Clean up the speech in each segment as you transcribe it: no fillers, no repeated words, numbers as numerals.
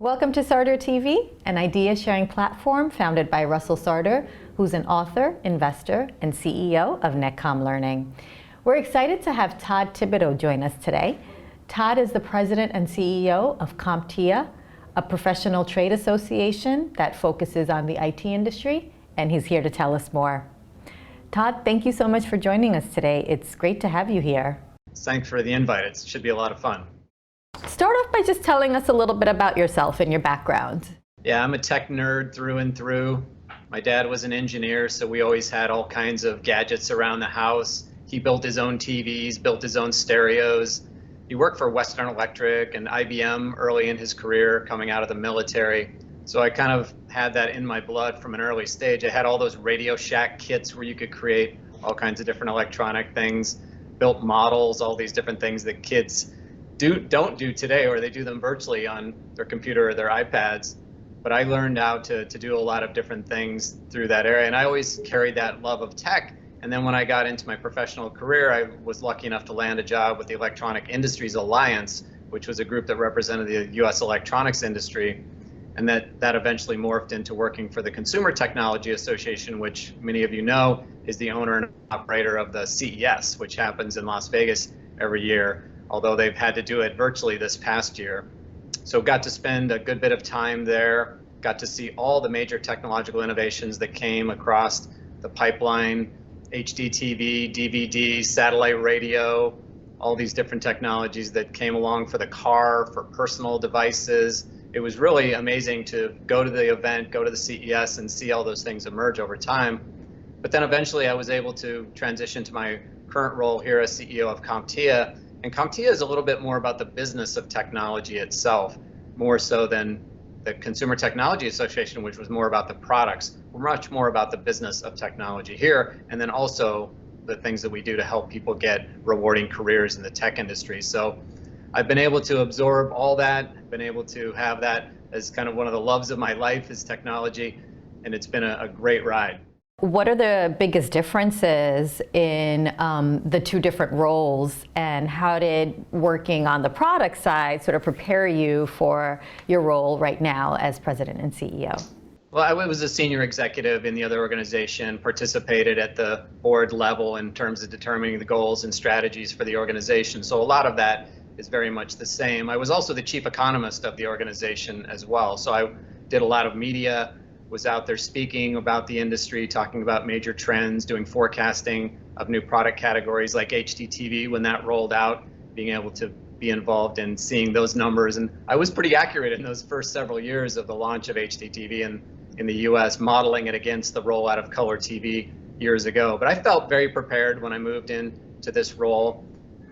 Welcome to Sarder TV, an idea-sharing platform founded by Russell Sarder, who's an author, investor, and CEO of Netcom Learning. We're excited to have Todd Thibodeaux join us today. Todd is the president and CEO of CompTIA, a professional trade association that focuses on the IT industry, and he's here to tell us more. Todd, thank you so much for joining us today. It's great to have you here. Thanks for the invite. It should be a lot of fun. Start off by just telling us a little bit about yourself and your background. Yeah, I'm a tech nerd through and through. My dad was an engineer, so we always had all kinds of gadgets around the house. He built his own TVs, built his own stereos. He worked for Western Electric and IBM early in his career, coming out of the military. So I kind of had that in my blood from an early stage. I had all those Radio Shack kits where you could create all kinds of different electronic things, built models, all these different things that kids don't do today, or they do them virtually on their computer or their iPads. But I learned how to do a lot of different things through that area, and I always carried that love of tech. And then when I got into my professional career, I was lucky enough to land a job with the Electronic Industries Alliance, which was a group that represented the U.S. electronics industry. And that eventually morphed into working for the Consumer Technology Association, which many of you know is the owner and operator of the CES, which happens in Las Vegas every year, although they've had to do it virtually this past year. So got to spend a good bit of time there, got to see all the major technological innovations that came across the pipeline, HD TV, DVD, satellite radio, all these different technologies that came along for the car, for personal devices. It was really amazing to go to the event, go to the CES and see all those things emerge over time. But then eventually I was able to transition to my current role here as CEO of CompTIA. And CompTIA is a little bit more about the business of technology itself, more so than the Consumer Technology Association, which was more about the products. We're much more about the business of technology here, and then also the things that we do to help people get rewarding careers in the tech industry. So I've been able to absorb all that, been able to have that as kind of one of the loves of my life is technology, and it's been a great ride. What are the biggest differences in the two different roles, and how did working on the product side sort of prepare you for your role right now as president and CEO? Well, I was a senior executive in the other organization, participated at the board level in terms of determining the goals and strategies for the organization. So a lot of that is very much the same. I was also the chief economist of the organization as well. So I did a lot of media, was out there speaking about the industry, talking about major trends, doing forecasting of new product categories like HD TV when that rolled out, being able to be involved in seeing those numbers. And I was pretty accurate in those first several years of the launch of HD TV in the US, modeling it against the rollout of color TV years ago. But I felt very prepared when I moved into this role.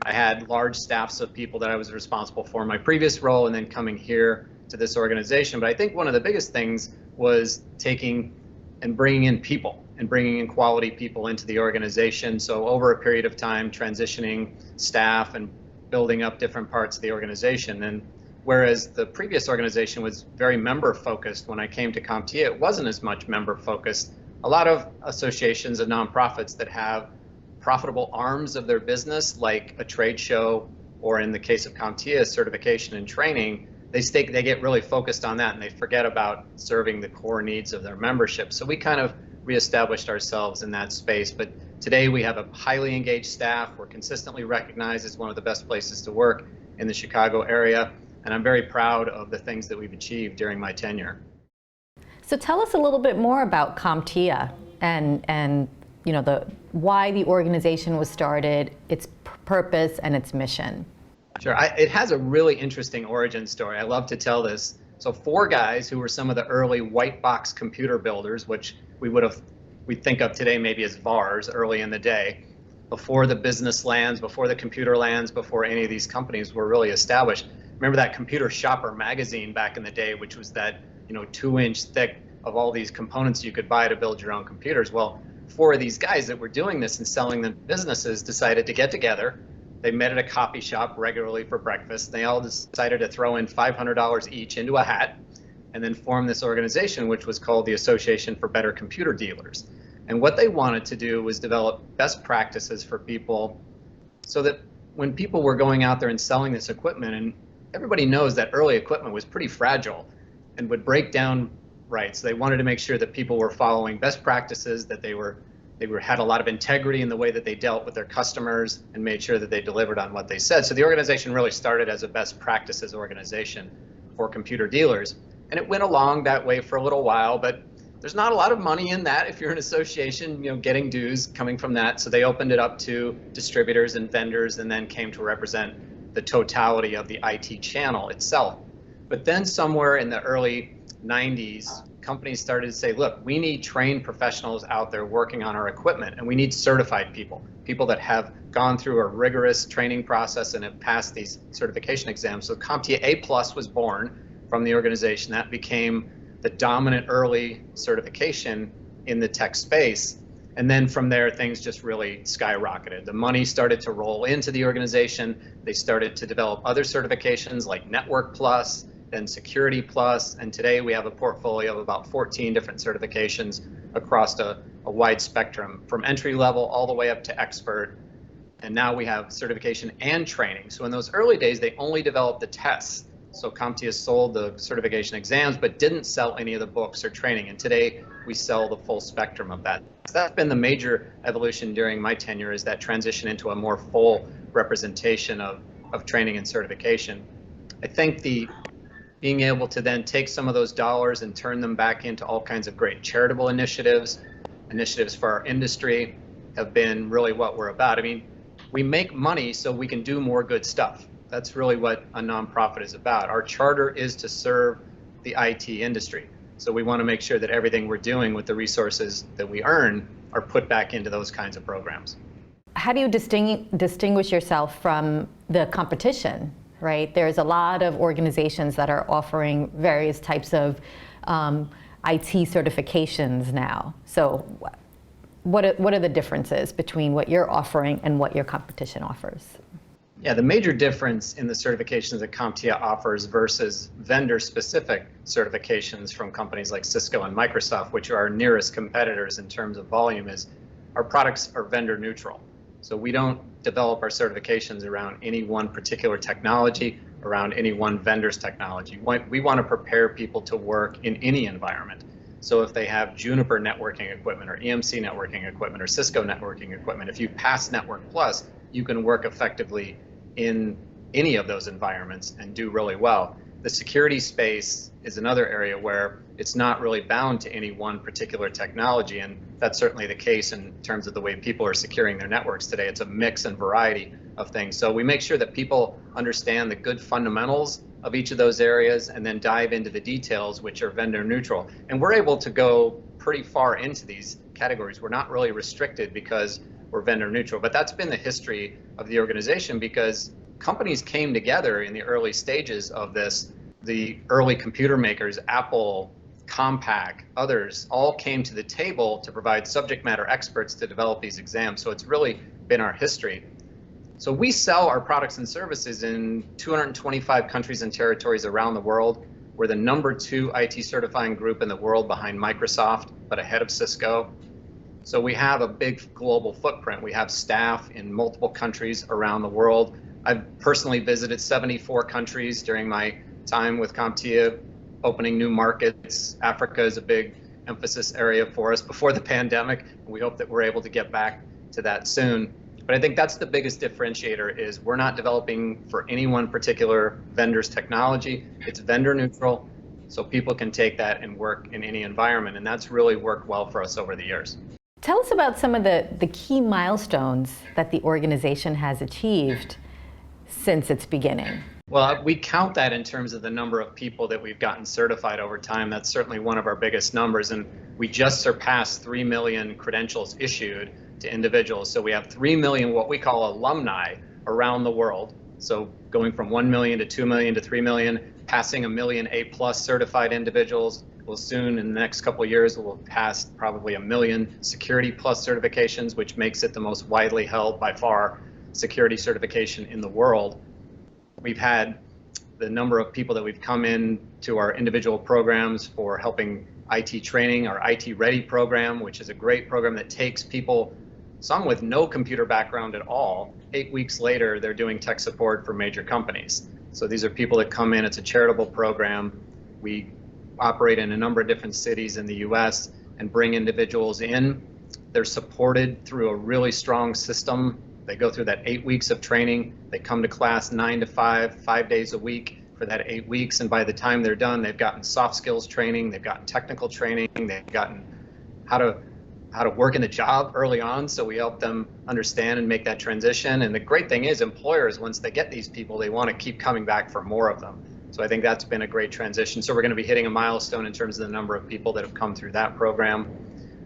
I had large staffs of people that I was responsible for in my previous role, and then coming here to this organization. But I think one of the biggest things was taking and bringing in people and bringing in quality people into the organization. So over a period of time, transitioning staff and building up different parts of the organization. And whereas the previous organization was very member focused, when I came to CompTIA, it wasn't as much member focused. A lot of associations and nonprofits that have profitable arms of their business, like a trade show, or in the case of CompTIA, certification and training, they get really focused on that and they forget about serving the core needs of their membership. So we kind of reestablished ourselves in that space. But today we have a highly engaged staff. We're consistently recognized as one of the best places to work in the Chicago area. And I'm very proud of the things that we've achieved during my tenure. So tell us a little bit more about CompTIA and you know, why the organization was started, its purpose and its mission. Sure, it has a really interesting origin story. I love to tell this. So 4 guys who were some of the early white box computer builders, which we think of today maybe as VARs early in the day, before the business lands, before the computer lands, before any of these companies were really established. Remember that Computer Shopper magazine back in the day, which was that 2-inch thick of all these components you could buy to build your own computers. Well, 4 of these guys that were doing this and selling them businesses decided to get together. They met at a coffee shop regularly for breakfast. They all decided to throw in $500 each into a hat and then form this organization, which was called the Association for Better Computer Dealers. And what they wanted to do was develop best practices for people so that when people were going out there and selling this equipment, and everybody knows that early equipment was pretty fragile. and would break down rights. They wanted to make sure that people were following best practices, that they had a lot of integrity in the way that they dealt with their customers and made sure that they delivered on what they said. So the organization really started as a best practices organization for computer dealers. And it went along that way for a little while, but there's not a lot of money in that if you're an association, getting dues coming from that. So they opened it up to distributors and vendors and then came to represent the totality of the IT channel itself. But then somewhere in the early 90s, companies started to say, look, we need trained professionals out there working on our equipment, and we need certified people that have gone through a rigorous training process and have passed these certification exams. So CompTIA A+ was born from the organization. That became the dominant early certification in the tech space. And then from there, things just really skyrocketed. The money started to roll into the organization. They started to develop other certifications like Network Plus, then Security Plus, and today we have a portfolio of about 14 different certifications across a wide spectrum, from entry level all the way up to expert. And now we have certification and training. So in those early days, they only developed the tests. So CompTIA sold the certification exams, but didn't sell any of the books or training. And today we sell the full spectrum of that. So that's been the major evolution during my tenure, is that transition into a more full representation of training and certification. I think being able to then take some of those dollars and turn them back into all kinds of great charitable initiatives for our industry have been really what we're about. I mean, we make money so we can do more good stuff. That's really what a nonprofit is about. Our charter is to serve the IT industry. So we want to make sure that everything we're doing with the resources that we earn are put back into those kinds of programs. How do you distinguish yourself from the competition? Right? There's a lot of organizations that are offering various types of IT certifications now. So what are the differences between what you're offering and what your competition offers? Yeah, the major difference in the certifications that CompTIA offers versus vendor-specific certifications from companies like Cisco and Microsoft, which are our nearest competitors in terms of volume, is our products are vendor neutral. So we don't develop our certifications around any one particular technology, around any one vendor's technology. We want to prepare people to work in any environment. So if they have Juniper networking equipment or EMC networking equipment or Cisco networking equipment, if you pass Network Plus, you can work effectively in any of those environments and do really well. The security space is another area where it's not really bound to any one particular technology, and that's certainly the case in terms of the way people are securing their networks today. It's a mix and variety of things. So we make sure that people understand the good fundamentals of each of those areas and then dive into the details, which are vendor neutral. And we're able to go pretty far into these categories. We're not really restricted because we're vendor neutral, but that's been the history of the organization, because companies came together in the early stages of this. The early computer makers, Apple, Compaq, others, all came to the table to provide subject matter experts to develop these exams. So it's really been our history. So we sell our products and services in 225 countries and territories around the world. We're the #2 IT certifying group in the world behind Microsoft, but ahead of Cisco. So we have a big global footprint. We have staff in multiple countries around the world. I've personally visited 74 countries during my time with CompTIA, opening new markets. Africa is a big emphasis area for us before the pandemic. We hope that we're able to get back to that soon. But I think that's the biggest differentiator, is we're not developing for any one particular vendor's technology. It's vendor neutral, so people can take that and work in any environment. And that's really worked well for us over the years. Tell us about some of the key milestones that the organization has achieved since its beginning. Well, we count that in terms of the number of people that we've gotten certified over time. That's certainly one of our biggest numbers, and we just surpassed 3 million credentials issued to individuals. So we have 3 million what we call alumni around the world. So going from 1 million to 2 million to 3 million, passing 1 million A+ certified individuals. We'll soon, in the next couple of years, we'll pass probably 1 million Security Plus certifications, which makes it the most widely held by far security certification in the world. We've had the number of people that we've come in to our individual programs for helping IT training, our IT Ready program, which is a great program that takes people, some with no computer background at all. 8 weeks later, they're doing tech support for major companies. So these are people that come in, it's a charitable program. We operate in a number of different cities in the US and bring individuals in. They're supported through a really strong system. They go through that 8 weeks of training. They come to class 9 to 5, 5 days a week for that 8 weeks. And by the time they're done, they've gotten soft skills training, they've gotten technical training, they've gotten how to work in the job early on. So we help them understand and make that transition. And the great thing is employers, once they get these people, they want to keep coming back for more of them. So I think that's been a great transition. So we're going to be hitting a milestone in terms of the number of people that have come through that program.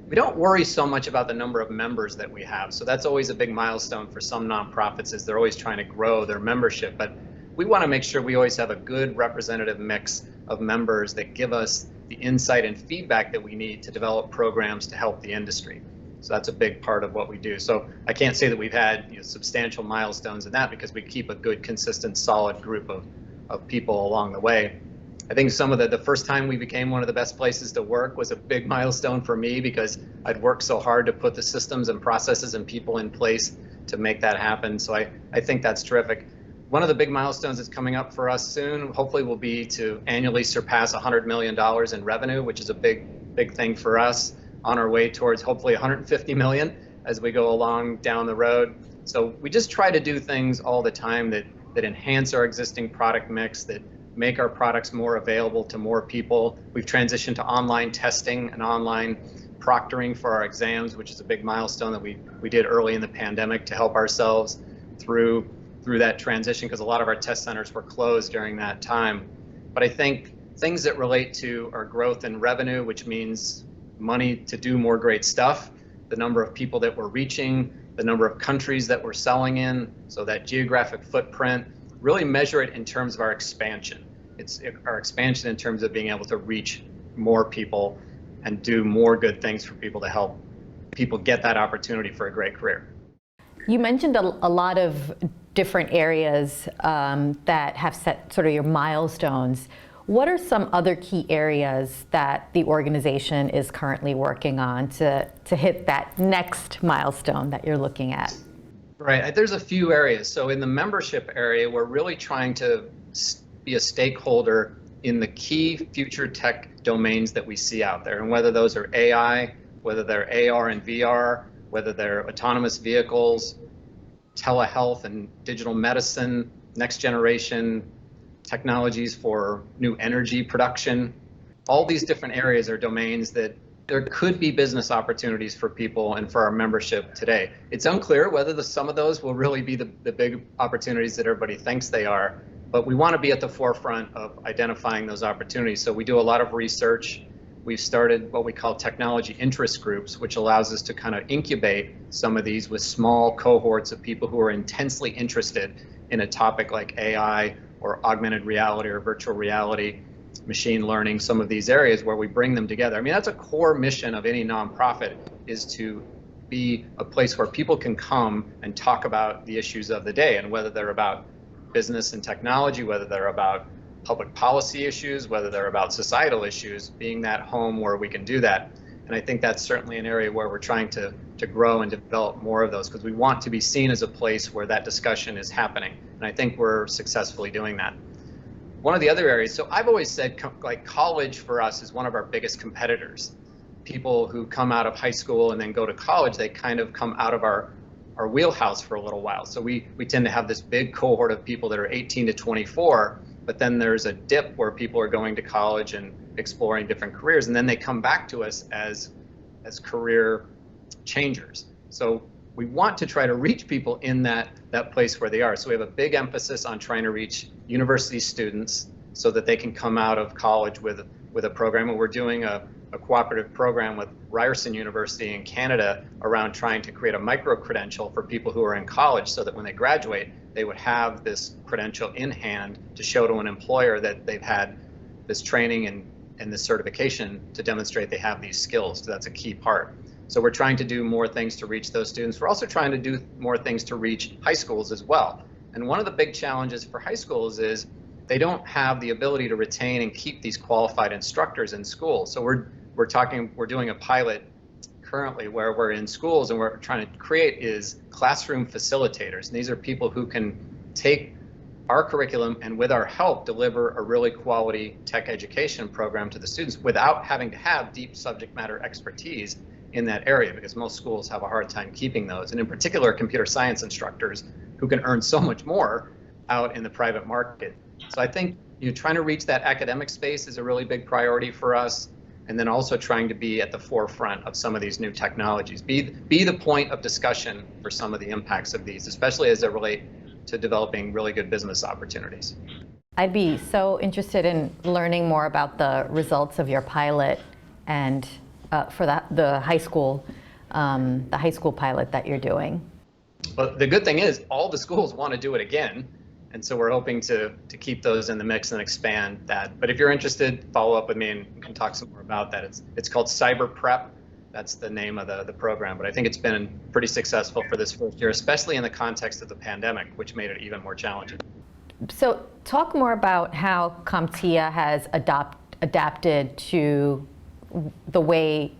We don't worry so much about the number of members that we have. So that's always a big milestone for some nonprofits, is they're always trying to grow their membership. But we want to make sure we always have a good representative mix of members that give us the insight and feedback that we need to develop programs to help the industry. So that's a big part of what we do. So I can't say that we've had substantial milestones in that, because we keep a good, consistent, solid group of people along the way. I think some of the first time we became one of the best places to work was a big milestone for me, because I'd worked so hard to put the systems and processes and people in place to make that happen. So I think that's terrific. One of the big milestones that's coming up for us soon, hopefully, will be to annually surpass $100 million in revenue, which is a big thing for us, on our way towards hopefully 150 million as we go along down the road. So we just try to do things all the time that enhance our existing product mix, that make our products more available to more people. We've transitioned to online testing and online proctoring for our exams, which is a big milestone that we did early in the pandemic to help ourselves through that transition, because a lot of our test centers were closed during that time. But I think things that relate to our growth in revenue, which means money to do more great stuff, the number of people that we're reaching, the number of countries that we're selling in, so that geographic footprint, really measure it in terms of our expansion. It's our expansion in terms of being able to reach more people and do more good things for people to help people get that opportunity for a great career. You mentioned a lot of different areas that have set sort of your milestones. What are some other key areas that the organization is currently working on to hit that next milestone that you're looking at? Right, there's a few areas. So in the membership area, we're really trying to be a stakeholder in the key future tech domains that we see out there. And whether those are AI, whether they're AR and VR, whether they're autonomous vehicles, telehealth and digital medicine, next generation technologies for new energy production. All these different areas are domains that there could be business opportunities for people and for our membership today. It's unclear whether some of those will really be the big opportunities that everybody thinks they are, but we want to be at the forefront of identifying those opportunities. So we do a lot of research. We've started what we call technology interest groups, which allows us to kind of incubate some of these with small cohorts of people who are intensely interested in a topic like AI or augmented reality or virtual reality, machine learning, some of these areas where we bring them together. I mean, that's a core mission of any nonprofit, is to be a place where people can come and talk about the issues of the day, and whether they're about business and technology, whether they're about public policy issues, whether they're about societal issues, being that home where we can do that. And I think that's certainly an area where we're trying to grow and develop more of those, because we want to be seen as a place where that discussion is happening. And I think we're successfully doing that. One of the other areas, so I've always said like college for us is one of our biggest competitors. People who come out of high school and then go to college, they kind of come out of our wheelhouse for a little while. So we tend to have this big cohort of people that are 18 to 24, but then there's a dip where people are going to college and exploring different careers, and then they come back to us as career changers. So we want to try to reach people in that place where they are. So we have a big emphasis on trying to reach university students so that they can come out of college with a program. And we're doing a cooperative program with Ryerson University in Canada around trying to create a micro-credential for people who are in college, so that when they graduate, they would have this credential in hand to show to an employer that they've had this training and this certification to demonstrate they have these skills. So that's a key part. So we're trying to do more things to reach those students. We're also trying to do more things to reach high schools as well. And one of the big challenges for high schools is they don't have the ability to retain and keep these qualified instructors in schools. So we're doing a pilot currently where we're in schools, and we're trying to create is classroom facilitators. And these are people who can take our curriculum and with our help deliver a really quality tech education program to the students without having to have deep subject matter expertise in that area, because most schools have a hard time keeping those, and in particular computer science instructors who can earn so much more out in the private market. So I think trying to reach that academic space is a really big priority for us, and then also trying to be at the forefront of some of these new technologies, be the point of discussion for some of the impacts of these, especially as they relate to developing really good business opportunities. I'd be so interested in learning more about the results of your pilot and for the high school pilot that you're doing. But the good thing is all the schools want to do it again. And so we're hoping to keep those in the mix and expand that. But if you're interested, follow up with me and we can talk some more about that. It's called Cyber Prep. That's the name of the program. But I think it's been pretty successful for this first year, especially in the context of the pandemic, which made it even more challenging. So talk more about how CompTIA has adapted to the way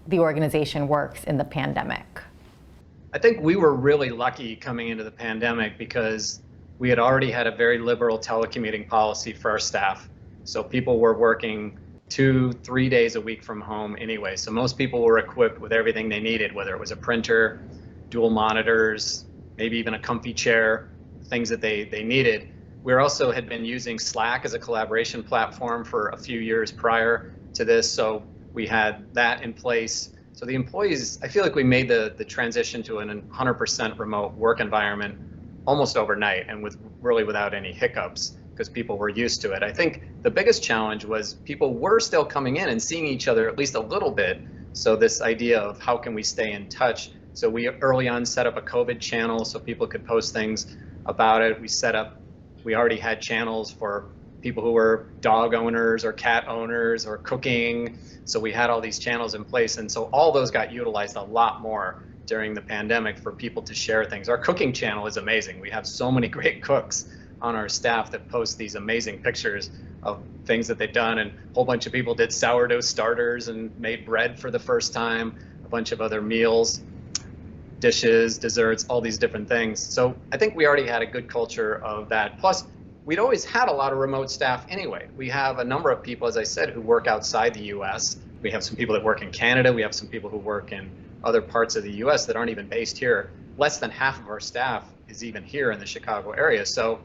the organization works in the pandemic. I think we were really lucky coming into the pandemic because we had already had a very liberal telecommuting policy for our staff. So people were working 2-3 days a week from home anyway. So most people were equipped with everything they needed, whether it was a printer, dual monitors, maybe even a comfy chair, things that they needed. We also had been using Slack as a collaboration platform for a few years prior to this. So we had that in place. So the employees, I feel like we made the transition to an 100% remote work environment almost overnight and without any hiccups because people were used to it. I think the biggest challenge was people were still coming in and seeing each other at least a little bit. So this idea of how can we stay in touch. So we early on set up a COVID channel so people could post things about it. We already had channels for people who were dog owners or cat owners or cooking. So we had all these channels in place. And so all those got utilized a lot more during the pandemic for people to share things. Our cooking channel is amazing. We have so many great cooks on our staff that post these amazing pictures of things that they've done. And a whole bunch of people did sourdough starters and made bread for the first time, a bunch of other meals, dishes, desserts, all these different things. So I think we already had a good culture of that. Plus, we'd always had a lot of remote staff anyway. We have a number of people, as I said, who work outside the US. We have some people that work in Canada. We have some people who work in other parts of the US that aren't even based here. Less than half of our staff is even here in the Chicago area. So,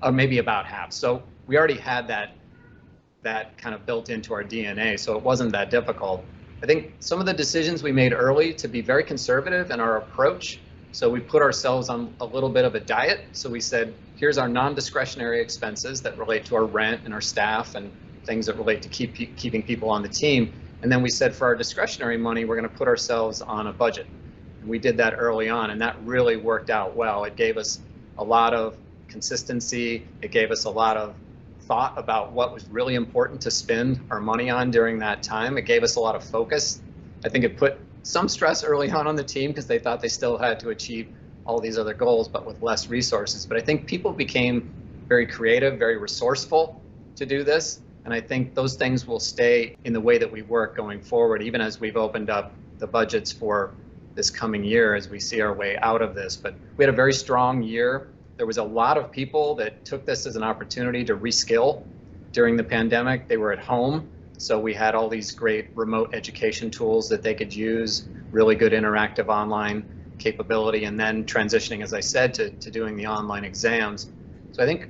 or maybe about half. So we already had that kind of built into our DNA. So it wasn't that difficult. I think some of the decisions we made early to be very conservative in our approach. So we put ourselves on a little bit of a diet. So we said, here's our non-discretionary expenses that relate to our rent and our staff and things that relate to keeping people on the team. And then we said for our discretionary money, we're going to put ourselves on a budget. And we did that early on, and that really worked out well. It gave us a lot of consistency. It gave us a lot of thought about what was really important to spend our money on during that time. It gave us a lot of focus. I think it put some stress early on the team because they thought they still had to achieve all these other goals, but with less resources. But I think people became very creative, very resourceful to do this. And I think those things will stay in the way that we work going forward, even as we've opened up the budgets for this coming year as we see our way out of this. But we had a very strong year. There was a lot of people that took this as an opportunity to reskill during the pandemic. They were at home. So we had all these great remote education tools that they could use, really good interactive online capability, and then transitioning, as I said, to doing the online exams. So I think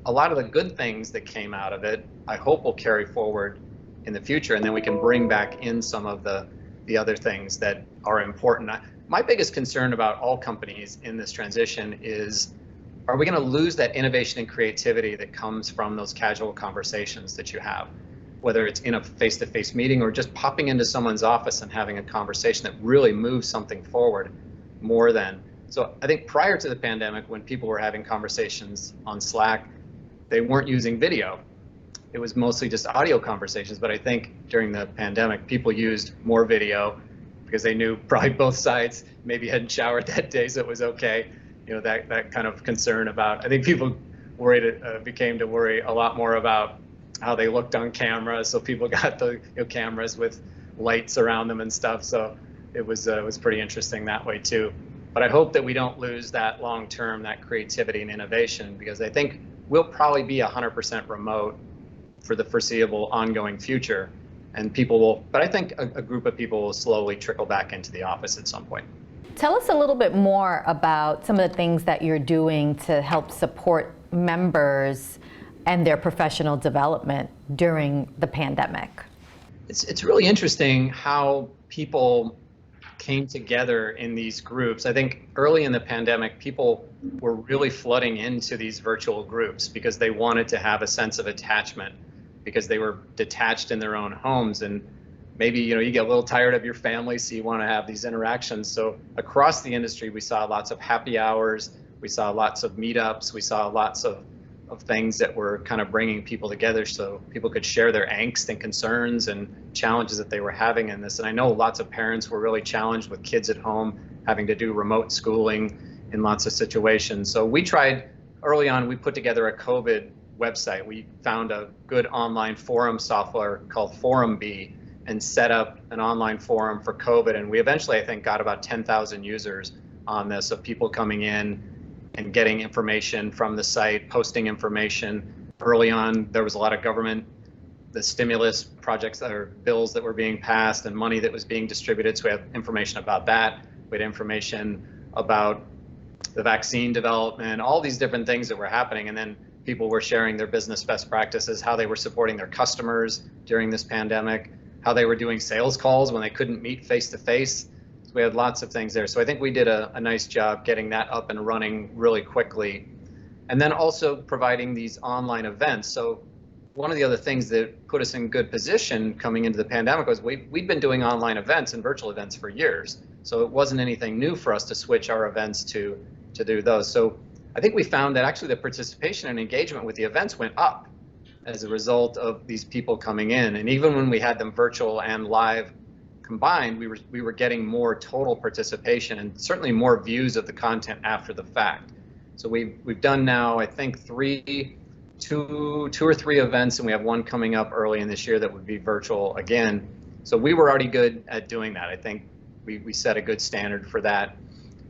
a lot of the good things that came out of it, I hope will carry forward in the future, and then we can bring back in some of the other things that are important. My biggest concern about all companies in this transition is, are we going to lose that innovation and creativity that comes from those casual conversations that you have, whether it's in a face-to-face meeting or just popping into someone's office and having a conversation that really moves something forward more than. So I think prior to the pandemic, when people were having conversations on Slack, they weren't using video. It was mostly just audio conversations. But I think during the pandemic, people used more video because they knew probably both sides maybe hadn't showered that day, so it was okay. You know, that kind of concern about, I think people became to worry a lot more about how they looked on camera. So people got the cameras with lights around them and stuff. So it was pretty interesting that way too. But I hope that we don't lose that long term, that creativity and innovation, because I think we'll probably be 100% remote for the foreseeable ongoing future. And people will, but I think a group of people will slowly trickle back into the office at some point. Tell us a little bit more about some of the things that you're doing to help support members and their professional development during the pandemic. It's really interesting how people came together in these groups. I think early in the pandemic, people were really flooding into these virtual groups because they wanted to have a sense of attachment, because they were detached in their own homes, and maybe you get a little tired of your family, so you want to have these interactions. So across the industry, we saw lots of happy hours, we saw lots of meetups, we saw lots of things that were kind of bringing people together so people could share their angst and concerns and challenges that they were having in this. And I know lots of parents were really challenged with kids at home having to do remote schooling in lots of situations. So we tried early on, we put together a COVID website. We found a good online forum software called Forum B and set up an online forum for COVID. And we eventually, I think, got about 10,000 users on this, of people coming in and getting information from the site, posting information. Early on, there was a lot of government, the stimulus projects or bills that were being passed and money that was being distributed. So we had information about that. We had information about the vaccine development, all these different things that were happening. And then people were sharing their business best practices, how they were supporting their customers during this pandemic, how they were doing sales calls when they couldn't meet face to face. So we had lots of things there. So I think we did a nice job getting that up and running really quickly. And then also providing these online events. So one of the other things that put us in good position coming into the pandemic was we'd been doing online events and virtual events for years. So it wasn't anything new for us to switch our events to do those. So I think we found that actually the participation and engagement with the events went up as a result of these people coming in. And even when we had them virtual and live combined, we were getting more total participation and certainly more views of the content after the fact. So we've done now, I think, two or three events, and we have one coming up early in this year that would be virtual again. So we were already good at doing that. I think we set a good standard for that.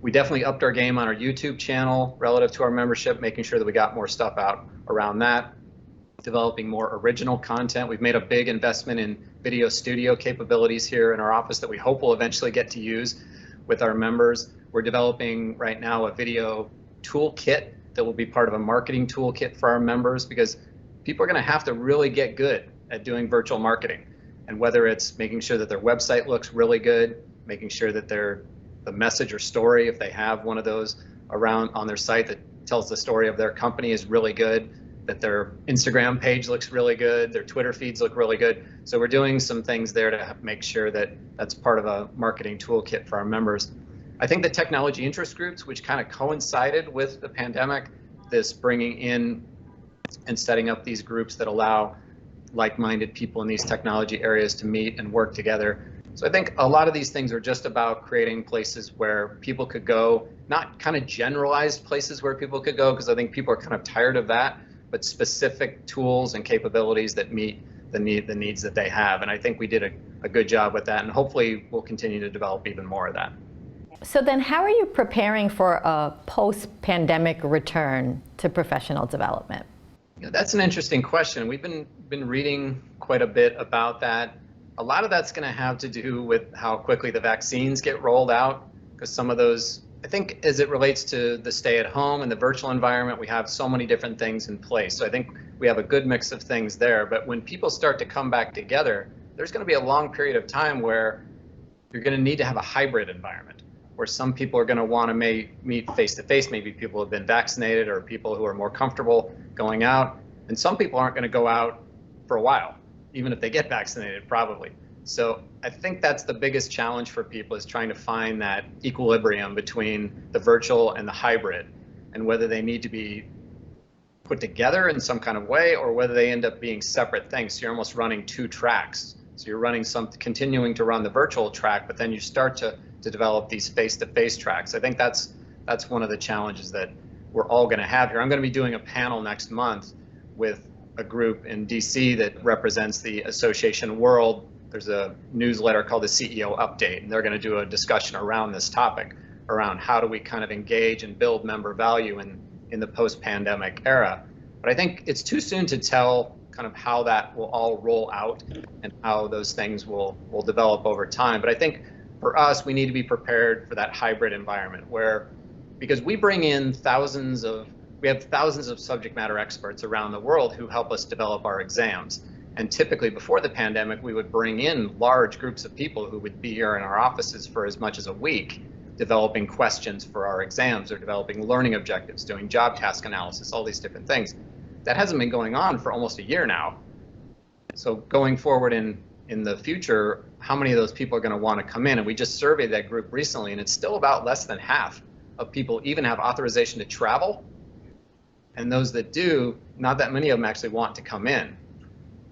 We definitely upped our game on our YouTube channel relative to our membership, making sure that we got more stuff out around that, developing more original content. We've made a big investment in video studio capabilities here in our office that we hope we'll eventually get to use with our members. We're developing right now a video toolkit that will be part of a marketing toolkit for our members, because people are going to have to really get good at doing virtual marketing. And whether it's making sure that their website looks really good, making sure that the message or story, if they have one of those around on their site that tells the story of their company, is really good, that their Instagram page looks really good, their Twitter feeds look really good. So we're doing some things there to make sure that that's part of a marketing toolkit for our members. I think the technology interest groups, which kind of coincided with the pandemic, this bringing in and setting up these groups that allow like-minded people in these technology areas to meet and work together. So I think a lot of these things are just about creating places where people could go, not kind of generalized places where people could go, because I think people are kind of tired of that, but specific tools and capabilities that meet the needs that they have. And I think we did a good job with that, and hopefully we'll continue to develop even more of that. So then how are you preparing for a post-pandemic return to professional development? That's an interesting question. We've been reading quite a bit about that. A lot of that's going to have to do with how quickly the vaccines get rolled out, because some of those, I think, as it relates to the stay at home and the virtual environment, we have so many different things in place. So I think we have a good mix of things there. But when people start to come back together, there's going to be a long period of time where you're going to need to have a hybrid environment, where some people are going to want to meet face to face. Maybe people who have been vaccinated or people who are more comfortable going out. And some people aren't going to go out for a while, even if they get vaccinated, probably. So I think that's the biggest challenge for people, is trying to find that equilibrium between the virtual and the hybrid, and whether they need to be put together in some kind of way or whether they end up being separate things. So you're almost running two tracks. So you're running continuing to run the virtual track, but then you start to develop these face-to-face tracks. I think that's one of the challenges that we're all going to have here. I'm going to be doing a panel next month with a group in DC that represents the Association World. There's a newsletter called the CEO Update, and they're going to do a discussion around this topic. around how do we kind of engage and build member value in the post-pandemic era. But I think it's too soon to tell kind of how that will all roll out and how those things will develop over time. But I think for us, we need to be prepared for that hybrid environment where, because we have thousands of subject matter experts around the world who help us develop our exams. And typically before the pandemic, we would bring in large groups of people who would be here in our offices for as much as a week, developing questions for our exams or developing learning objectives, doing job task analysis, all these different things. That hasn't been going on for almost a year now. So going forward in the future, how many of those people are going to want to come in? And we just surveyed that group recently, and it's still about less than half of people even have authorization to travel. And those that do, not that many of them actually want to come in.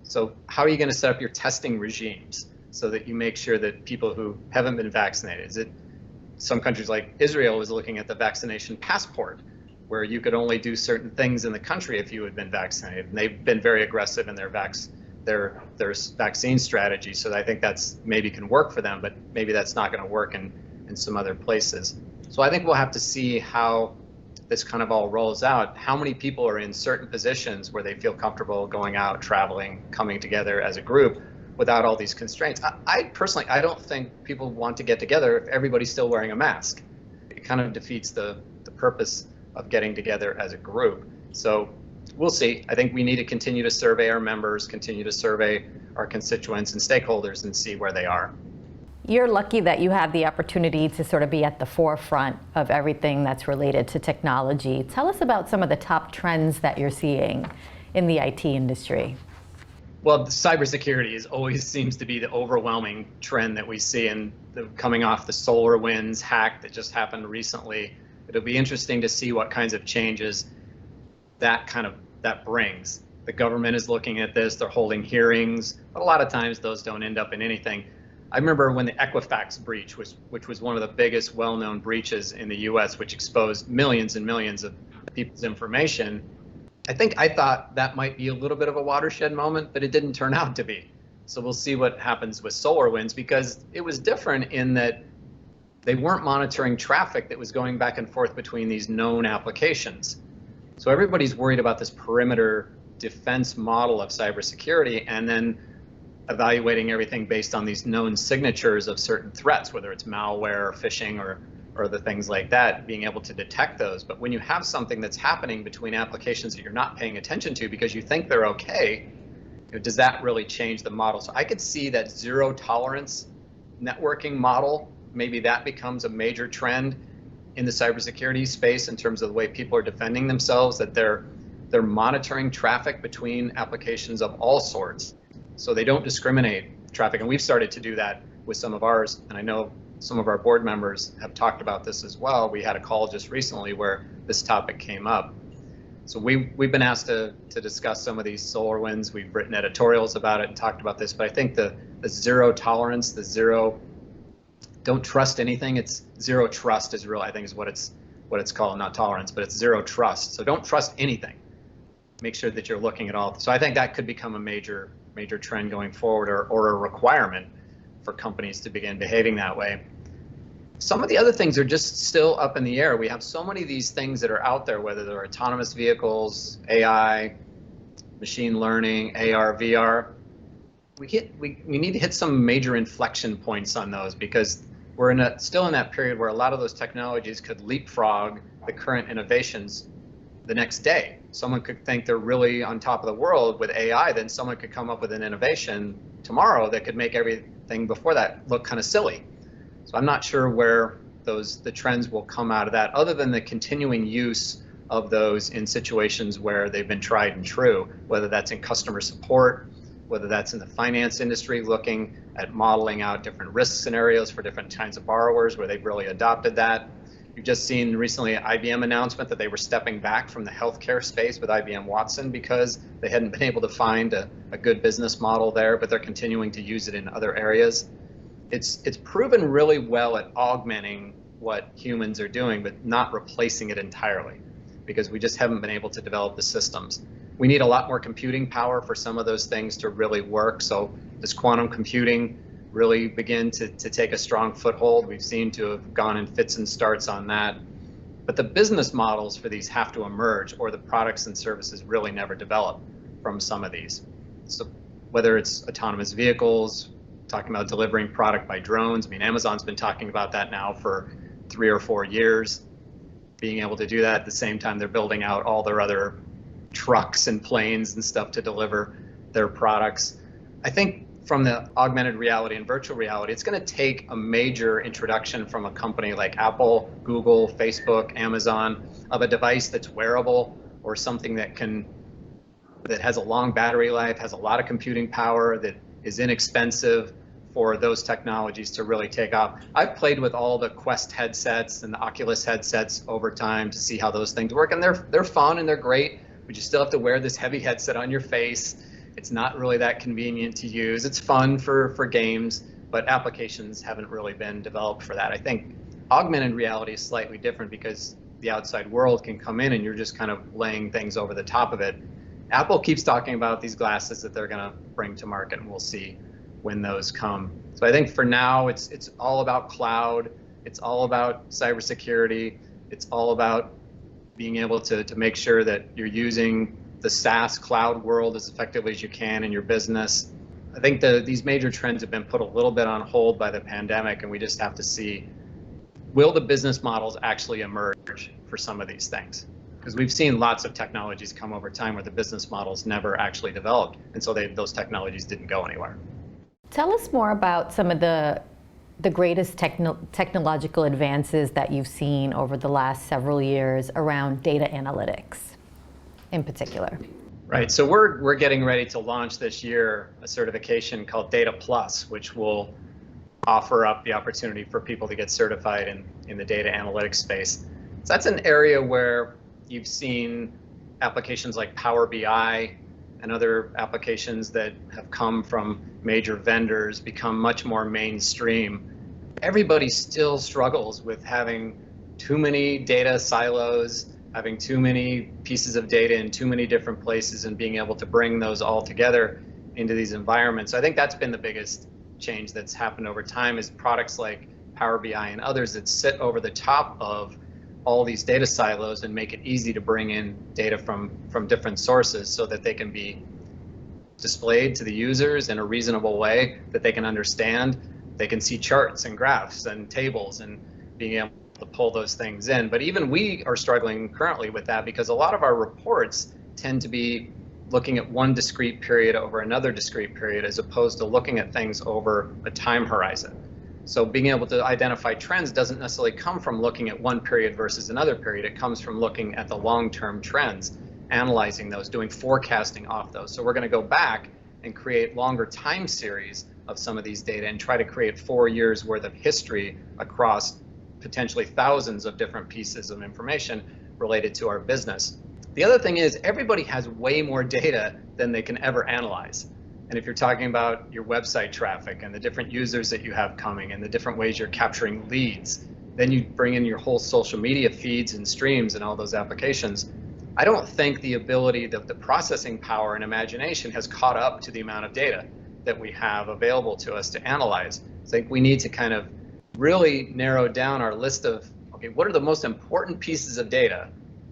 So how are you going to set up your testing regimes so that you make sure that people who haven't been vaccinated, is it some countries like Israel is looking at the vaccination passport, where you could only do certain things in the country if you had been vaccinated. And they've been very aggressive in their vaccine strategy. So I think that's maybe can work for them, but maybe that's not going to work in some other places. So I think we'll have to see how this kind of all rolls out, how many people are in certain positions where they feel comfortable going out, traveling, coming together as a group without all these constraints. I personally, I don't think people want to get together if everybody's still wearing a mask. It kind of defeats the purpose of getting together as a group. So we'll see. I think we need to continue to survey our members, continue to survey our constituents and stakeholders and see where they are. You're lucky that you have the opportunity to sort of be at the forefront of everything that's related to technology. Tell us about some of the top trends that you're seeing in the IT industry. Well, cybersecurity always seems to be the overwhelming trend that we see, and coming off the SolarWinds hack that just happened recently. It'll be interesting to see what kinds of changes that brings. The government is looking at this, they're holding hearings, but a lot of times those don't end up in anything. I remember when the Equifax breach, which was one of the biggest well-known breaches in the US, which exposed millions and millions of people's information. I thought that might be a little bit of a watershed moment, but it didn't turn out to be. So we'll see what happens with SolarWinds, because it was different in that they weren't monitoring traffic that was going back and forth between these known applications. So everybody's worried about this perimeter defense model of cybersecurity, and then evaluating everything based on these known signatures of certain threats, whether it's malware or phishing or the things like that, being able to detect those. But when you have something that's happening between applications that you're not paying attention to because you think they're okay, does that really change the model? So I could see that zero tolerance networking model, maybe that becomes a major trend in the cybersecurity space in terms of the way people are defending themselves, that they're monitoring traffic between applications of all sorts. So they don't discriminate traffic. And we've started to do that with some of ours. And I know some of our board members have talked about this as well. We had a call just recently where this topic came up. So we've been asked to discuss some of these SolarWinds. We've written editorials about it and talked about this. But I think the zero tolerance, the zero, don't trust anything. It's zero trust is real, I think is what it's called, not tolerance, but it's zero trust. So don't trust anything. Make sure that you're looking at all. So I think that could become a major trend going forward, or a requirement for companies to begin behaving that way. Some of the other things are just still up in the air. We have so many of these things that are out there, whether they're autonomous vehicles, AI, machine learning, AR, VR. We need to hit some major inflection points on those, because we're still in that period where a lot of those technologies could leapfrog the current innovations the next day. Someone could think they're really on top of the world with AI, then someone could come up with an innovation tomorrow that could make everything before that look kind of silly. So I'm not sure where the trends will come out of that, other than the continuing use of those in situations where they've been tried and true, whether that's in customer support, whether that's in the finance industry, looking at modeling out different risk scenarios for different kinds of borrowers where they've really adopted that. You've just seen recently an IBM announcement that they were stepping back from the healthcare space with IBM Watson because they hadn't been able to find a good business model there, but they're continuing to use it in other areas. It's proven really well at augmenting what humans are doing, but not replacing it entirely, because we just haven't been able to develop the systems. We need a lot more computing power for some of those things to really work. So this quantum computing really begin to take a strong foothold. We've seen to have gone in fits and starts on that. But the business models for these have to emerge, or the products and services really never develop from some of these. So whether it's autonomous vehicles, talking about delivering product by drones. I mean, Amazon's been talking about that now for 3 or 4 years, being able to do that at the same time they're building out all their other trucks and planes and stuff to deliver their products. I think from the augmented reality and virtual reality, it's going to take a major introduction from a company like Apple, Google, Facebook, Amazon, of a device that's wearable, or something that has a long battery life, has a lot of computing power, that is inexpensive, for those technologies to really take off. I've played with all the Quest headsets and the Oculus headsets over time to see how those things work, and they're fun and they're great, but you still have to wear this heavy headset on your face. It's not really that convenient to use. It's fun for games, but applications haven't really been developed for that. I think augmented reality is slightly different because the outside world can come in and you're just kind of laying things over the top of it. Apple keeps talking about these glasses that they're going to bring to market, and we'll see when those come. So I think for now, it's all about cloud. It's all about cybersecurity. It's all about being able to make sure that you're using the SaaS cloud world as effectively as you can in your business. I think these major trends have been put a little bit on hold by the pandemic, and we just have to see, will the business models actually emerge for some of these things? Because we've seen lots of technologies come over time where the business models never actually developed, and so those technologies didn't go anywhere. Tell us more about some of the greatest technological advances that you've seen over the last several years around data analytics in particular. Right, so we're getting ready to launch this year a certification called Data Plus, which will offer up the opportunity for people to get certified in the data analytics space. So that's an area where you've seen applications like Power BI and other applications that have come from major vendors become much more mainstream. Everybody still struggles with having too many data silos, having too many pieces of data in too many different places, and being able to bring those all together into these environments. So I think that's been the biggest change that's happened over time, is products like Power BI and others that sit over the top of all these data silos and make it easy to bring in data from different sources so that they can be displayed to the users in a reasonable way that they can understand. They can see charts and graphs and tables and being able to pull those things in. But even we are struggling currently with that, because a lot of our reports tend to be looking at one discrete period over another discrete period, as opposed to looking at things over a time horizon. So being able to identify trends doesn't necessarily come from looking at one period versus another period. It comes from looking at the long-term trends, analyzing those, doing forecasting off those. So we're going to go back and create longer time series of some of these data and try to create 4 years worth of history across potentially thousands of different pieces of information related to our business. The other thing is, everybody has way more data than they can ever analyze. And if you're talking about your website traffic and the different users that you have coming and the different ways you're capturing leads, then you bring in your whole social media feeds and streams and all those applications. I don't think the ability, the processing power and imagination has caught up to the amount of data that we have available to us to analyze. So I think we need to kind of really narrow down our list of, okay, what are the most important pieces of data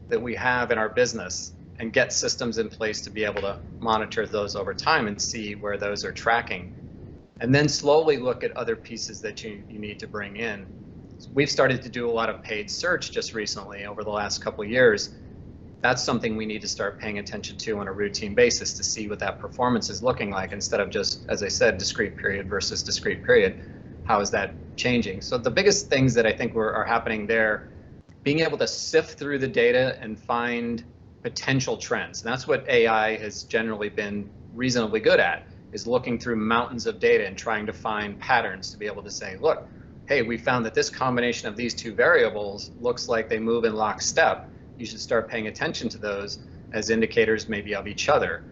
that we have in our business, and get systems in place to be able to monitor those over time and see where those are tracking. And then slowly look at other pieces that you need to bring in. So we've started to do a lot of paid search just recently over the last couple of years. That's something we need to start paying attention to on a routine basis to see what that performance is looking like, instead of just, as I said, discrete period versus discrete period. How is that changing? So the biggest things that I think are happening there, being able to sift through the data and find potential trends. And that's what AI has generally been reasonably good at, is looking through mountains of data and trying to find patterns to be able to say, look, hey, we found that this combination of these two variables looks like they move in lockstep. You should start paying attention to those as indicators maybe of each other.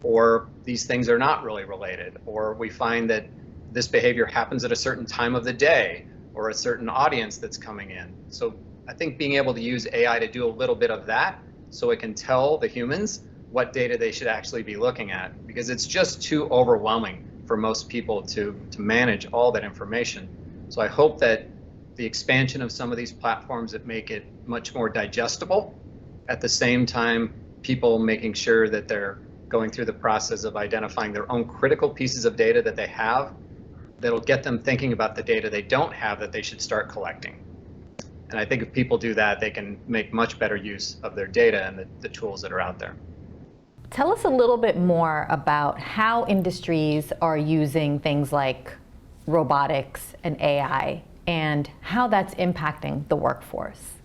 Or these things are not really related. Or we find that this behavior happens at a certain time of the day, or a certain audience that's coming in. So I think being able to use AI to do a little bit of that, so it can tell the humans what data they should actually be looking at, because it's just too overwhelming for most people to manage all that information. So I hope that the expansion of some of these platforms that make it much more digestible, at the same time people making sure that they're going through the process of identifying their own critical pieces of data that they have that'll get them thinking about the data they don't have that they should start collecting. And I think if people do that, they can make much better use of their data and the tools that are out there. Tell us a little bit more about how industries are using things like robotics and AI and how that's impacting the workforce.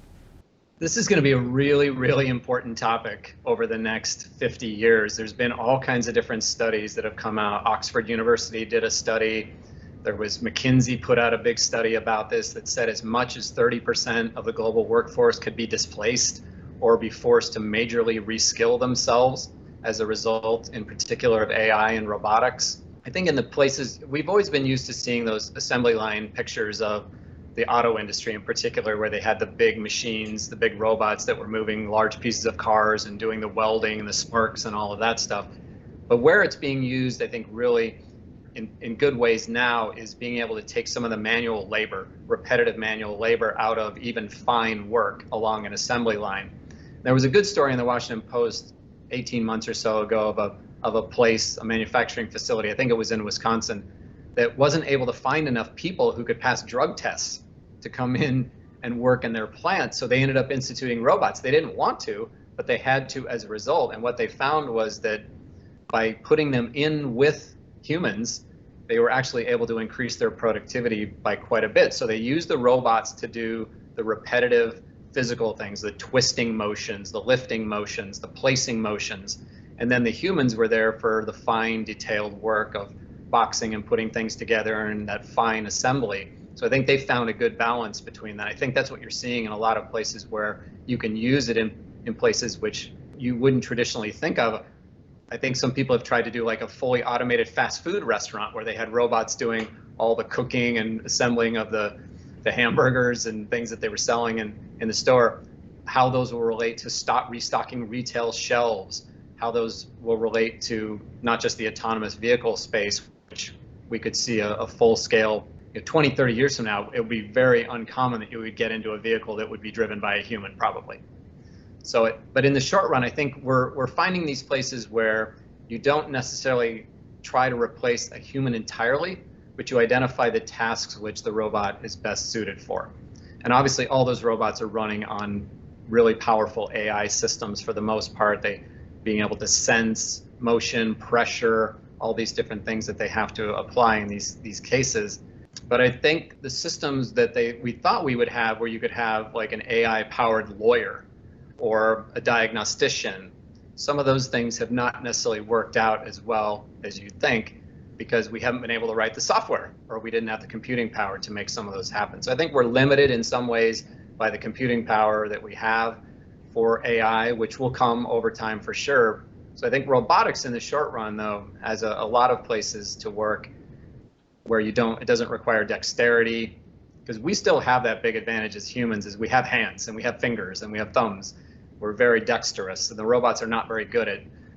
This is going to be a really, really important topic over the next 50 years. There's been all kinds of different studies that have come out. Oxford University did a study. There was McKinsey put out a big study about this that said as much as 30% of the global workforce could be displaced or be forced to majorly reskill themselves as a result, in particular, of AI and robotics. I think in the places, we've always been used to seeing those assembly line pictures of the auto industry in particular, where they had the big machines, the big robots that were moving large pieces of cars and doing the welding and the sparks and all of that stuff. But where it's being used, I think really in good ways now, is being able to take some of the manual labor, repetitive manual labor, out of even fine work along an assembly line. There was a good story in the Washington Post 18 months or so ago of a place, a manufacturing facility, I think it was in Wisconsin, that wasn't able to find enough people who could pass drug tests to come in and work in their plant. So they ended up instituting robots. They didn't want to, but they had to as a result. And what they found was that by putting them in with humans, they were actually able to increase their productivity by quite a bit. So they used the robots to do the repetitive physical things, the twisting motions, the lifting motions, the placing motions. And then the humans were there for the fine, detailed work of boxing and putting things together and that fine assembly. So I think they found a good balance between that. I think that's what you're seeing in a lot of places where you can use it in places which you wouldn't traditionally think of. I think some people have tried to do like a fully automated fast food restaurant where they had robots doing all the cooking and assembling of the hamburgers and things that they were selling in the store, how those will relate to restocking retail shelves, how those will relate to not just the autonomous vehicle space, which we could see a full-scale, 20, 30 years from now, it would be very uncommon that you would get into a vehicle that would be driven by a human, probably. So, but in the short run, I think we're finding these places where you don't necessarily try to replace a human entirely, but you identify the tasks which the robot is best suited for. And obviously, all those robots are running on really powerful AI systems for the most part. They being able to sense motion, pressure, all these different things that they have to apply in these cases. But I think the systems that we thought we would have, where you could have like an AI-powered lawyer or a diagnostician, some of those things have not necessarily worked out as well as you'd think, because we haven't been able to write the software, or we didn't have the computing power to make some of those happen. So I think we're limited in some ways by the computing power that we have for AI, which will come over time for sure. So I think robotics in the short run, though, has a lot of places to work where it doesn't require dexterity, because we still have that big advantage as humans, is we have hands and we have fingers and we have thumbs. We're very dexterous, and the robots are not very good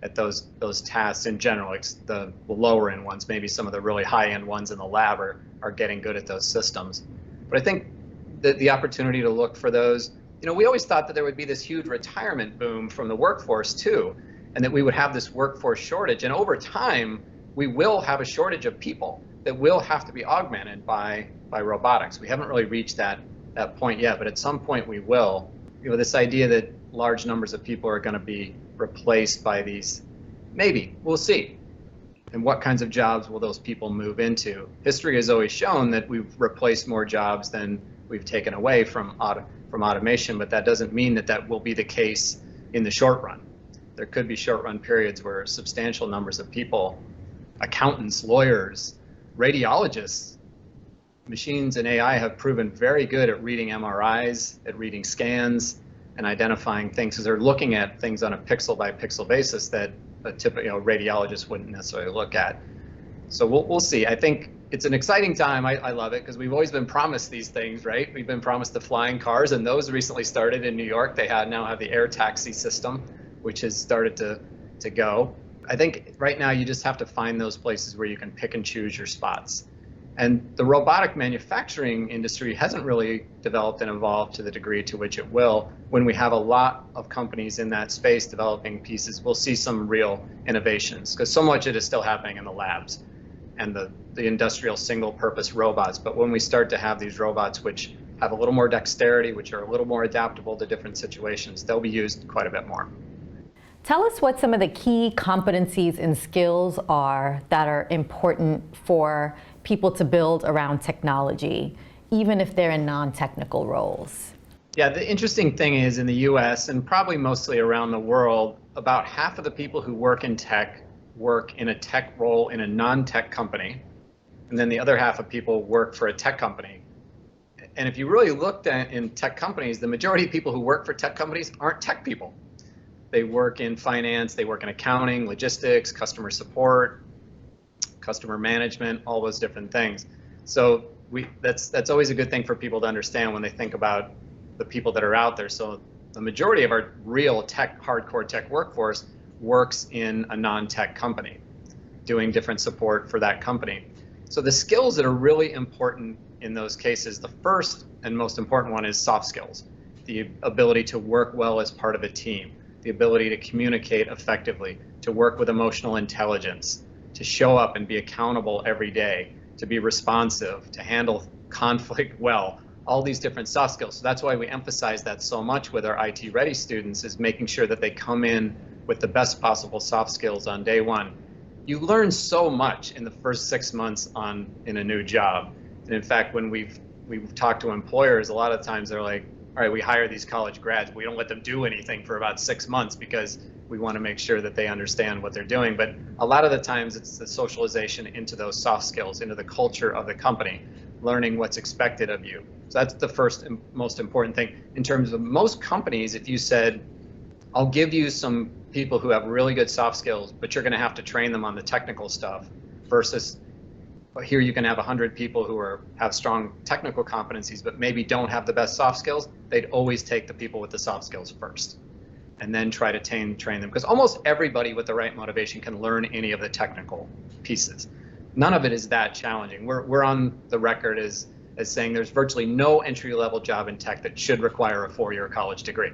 at those tasks in general. It's the lower end ones, maybe some of the really high end ones in the lab are getting good at those systems. But I think that the opportunity to look for those, we always thought that there would be this huge retirement boom from the workforce too, and that we would have this workforce shortage. And over time, we will have a shortage of people that will have to be augmented by robotics. We haven't really reached that point yet, but at some point we will. This idea that large numbers of people are going to be replaced by these, maybe, we'll see. And what kinds of jobs will those people move into? History has always shown that we've replaced more jobs than we've taken away from automation, but that doesn't mean that will be the case in the short run. There could be short run periods where substantial numbers of people, accountants, lawyers, radiologists, machines and AI have proven very good at reading MRIs, at reading scans, and identifying things, because they're looking at things on a pixel by pixel basis that a typical radiologist wouldn't necessarily look at. So we'll see. I think it's an exciting time. I love it, because we've always been promised these things, right? We've been promised the flying cars, and those recently started in New York. They now have the air taxi system, which has started to go. I think right now you just have to find those places where you can pick and choose your spots. And the robotic manufacturing industry hasn't really developed and evolved to the degree to which it will. When we have a lot of companies in that space developing pieces, we'll see some real innovations, because so much of it is still happening in the labs and the industrial single-purpose robots. But when we start to have these robots which have a little more dexterity, which are a little more adaptable to different situations, they'll be used quite a bit more. Tell us what some of the key competencies and skills are that are important for people to build around technology, even if they're in non-technical roles. Yeah, the interesting thing is in the US and probably mostly around the world, about half of the people who work in tech work in a tech role in a non-tech company, and then the other half of people work for a tech company. And if you really looked at in tech companies, the majority of people who work for tech companies aren't tech people. They work in finance, they work in accounting, logistics, customer support, customer management, all those different things. So that's always a good thing for people to understand when they think about the people that are out there. So the majority of our real tech, hardcore tech workforce works in a non-tech company, doing different support for that company. So the skills that are really important in those cases, the first and most important one is soft skills, the ability to work well as part of a team, the ability to communicate effectively, to work with emotional intelligence, to show up and be accountable every day, to be responsive, to handle conflict well, all these different soft skills. So that's why we emphasize that so much with our IT Ready students, is making sure that they come in with the best possible soft skills on day one. You learn so much in the first 6 months in a new job. And in fact, when we've talked to employers, a lot of times they're like, all right, we hire these college grads, we don't let them do anything for about 6 months because we want to make sure that they understand what they're doing. But a lot of the times it's the socialization into those soft skills, into the culture of the company, learning what's expected of you. So that's the first and most important thing. In terms of most companies, if you said, I'll give you some people who have really good soft skills, but you're going to have to train them on the technical stuff, versus here you can have 100 people who have strong technical competencies, but maybe don't have the best soft skills, they'd always take the people with the soft skills first and then try to train them. Because almost everybody with the right motivation can learn any of the technical pieces. None of it is that challenging. We're on the record as saying there's virtually no entry-level job in tech that should require a 4-year college degree,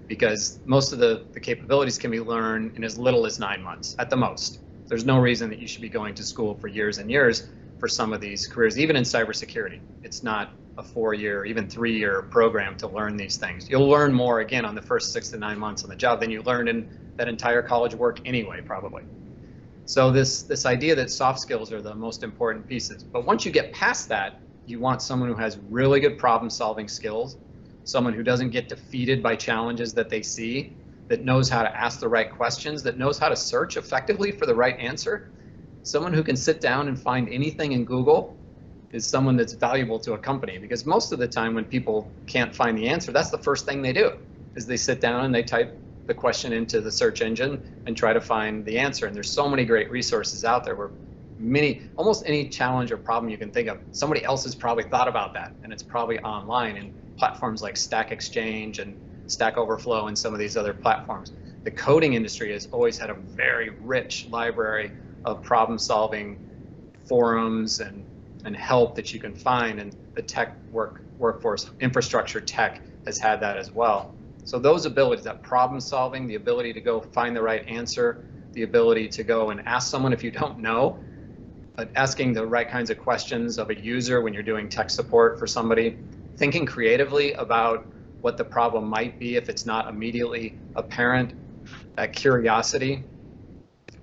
because most of the capabilities can be learned in as little as 9 months at the most. There's no reason that you should be going to school for years and years for some of these careers. Even in cybersecurity, it's not a 4-year, even 3-year program to learn these things. You'll learn more, again, on the first 6 to 9 months on the job than you learned in that entire college work anyway, probably. So this idea that soft skills are the most important pieces. But once you get past that, you want someone who has really good problem-solving skills, someone who doesn't get defeated by challenges that they see, that knows how to ask the right questions, that knows how to search effectively for the right answer. Someone who can sit down and find anything in Google is someone that's valuable to a company, because most of the time when people can't find the answer, that's the first thing they do, is they sit down and they type the question into the search engine and try to find the answer. And there's so many great resources out there where almost any challenge or problem you can think of, somebody else has probably thought about that, and it's probably online in platforms like Stack Exchange and Stack Overflow and some of these other platforms. The coding industry has always had a very rich library of problem-solving forums and help that you can find, and the tech workforce, infrastructure tech, has had that as well. So those abilities, that problem-solving, the ability to go find the right answer, the ability to go and ask someone if you don't know, but asking the right kinds of questions of a user when you're doing tech support for somebody, thinking creatively about what the problem might be if it's not immediately apparent, that curiosity.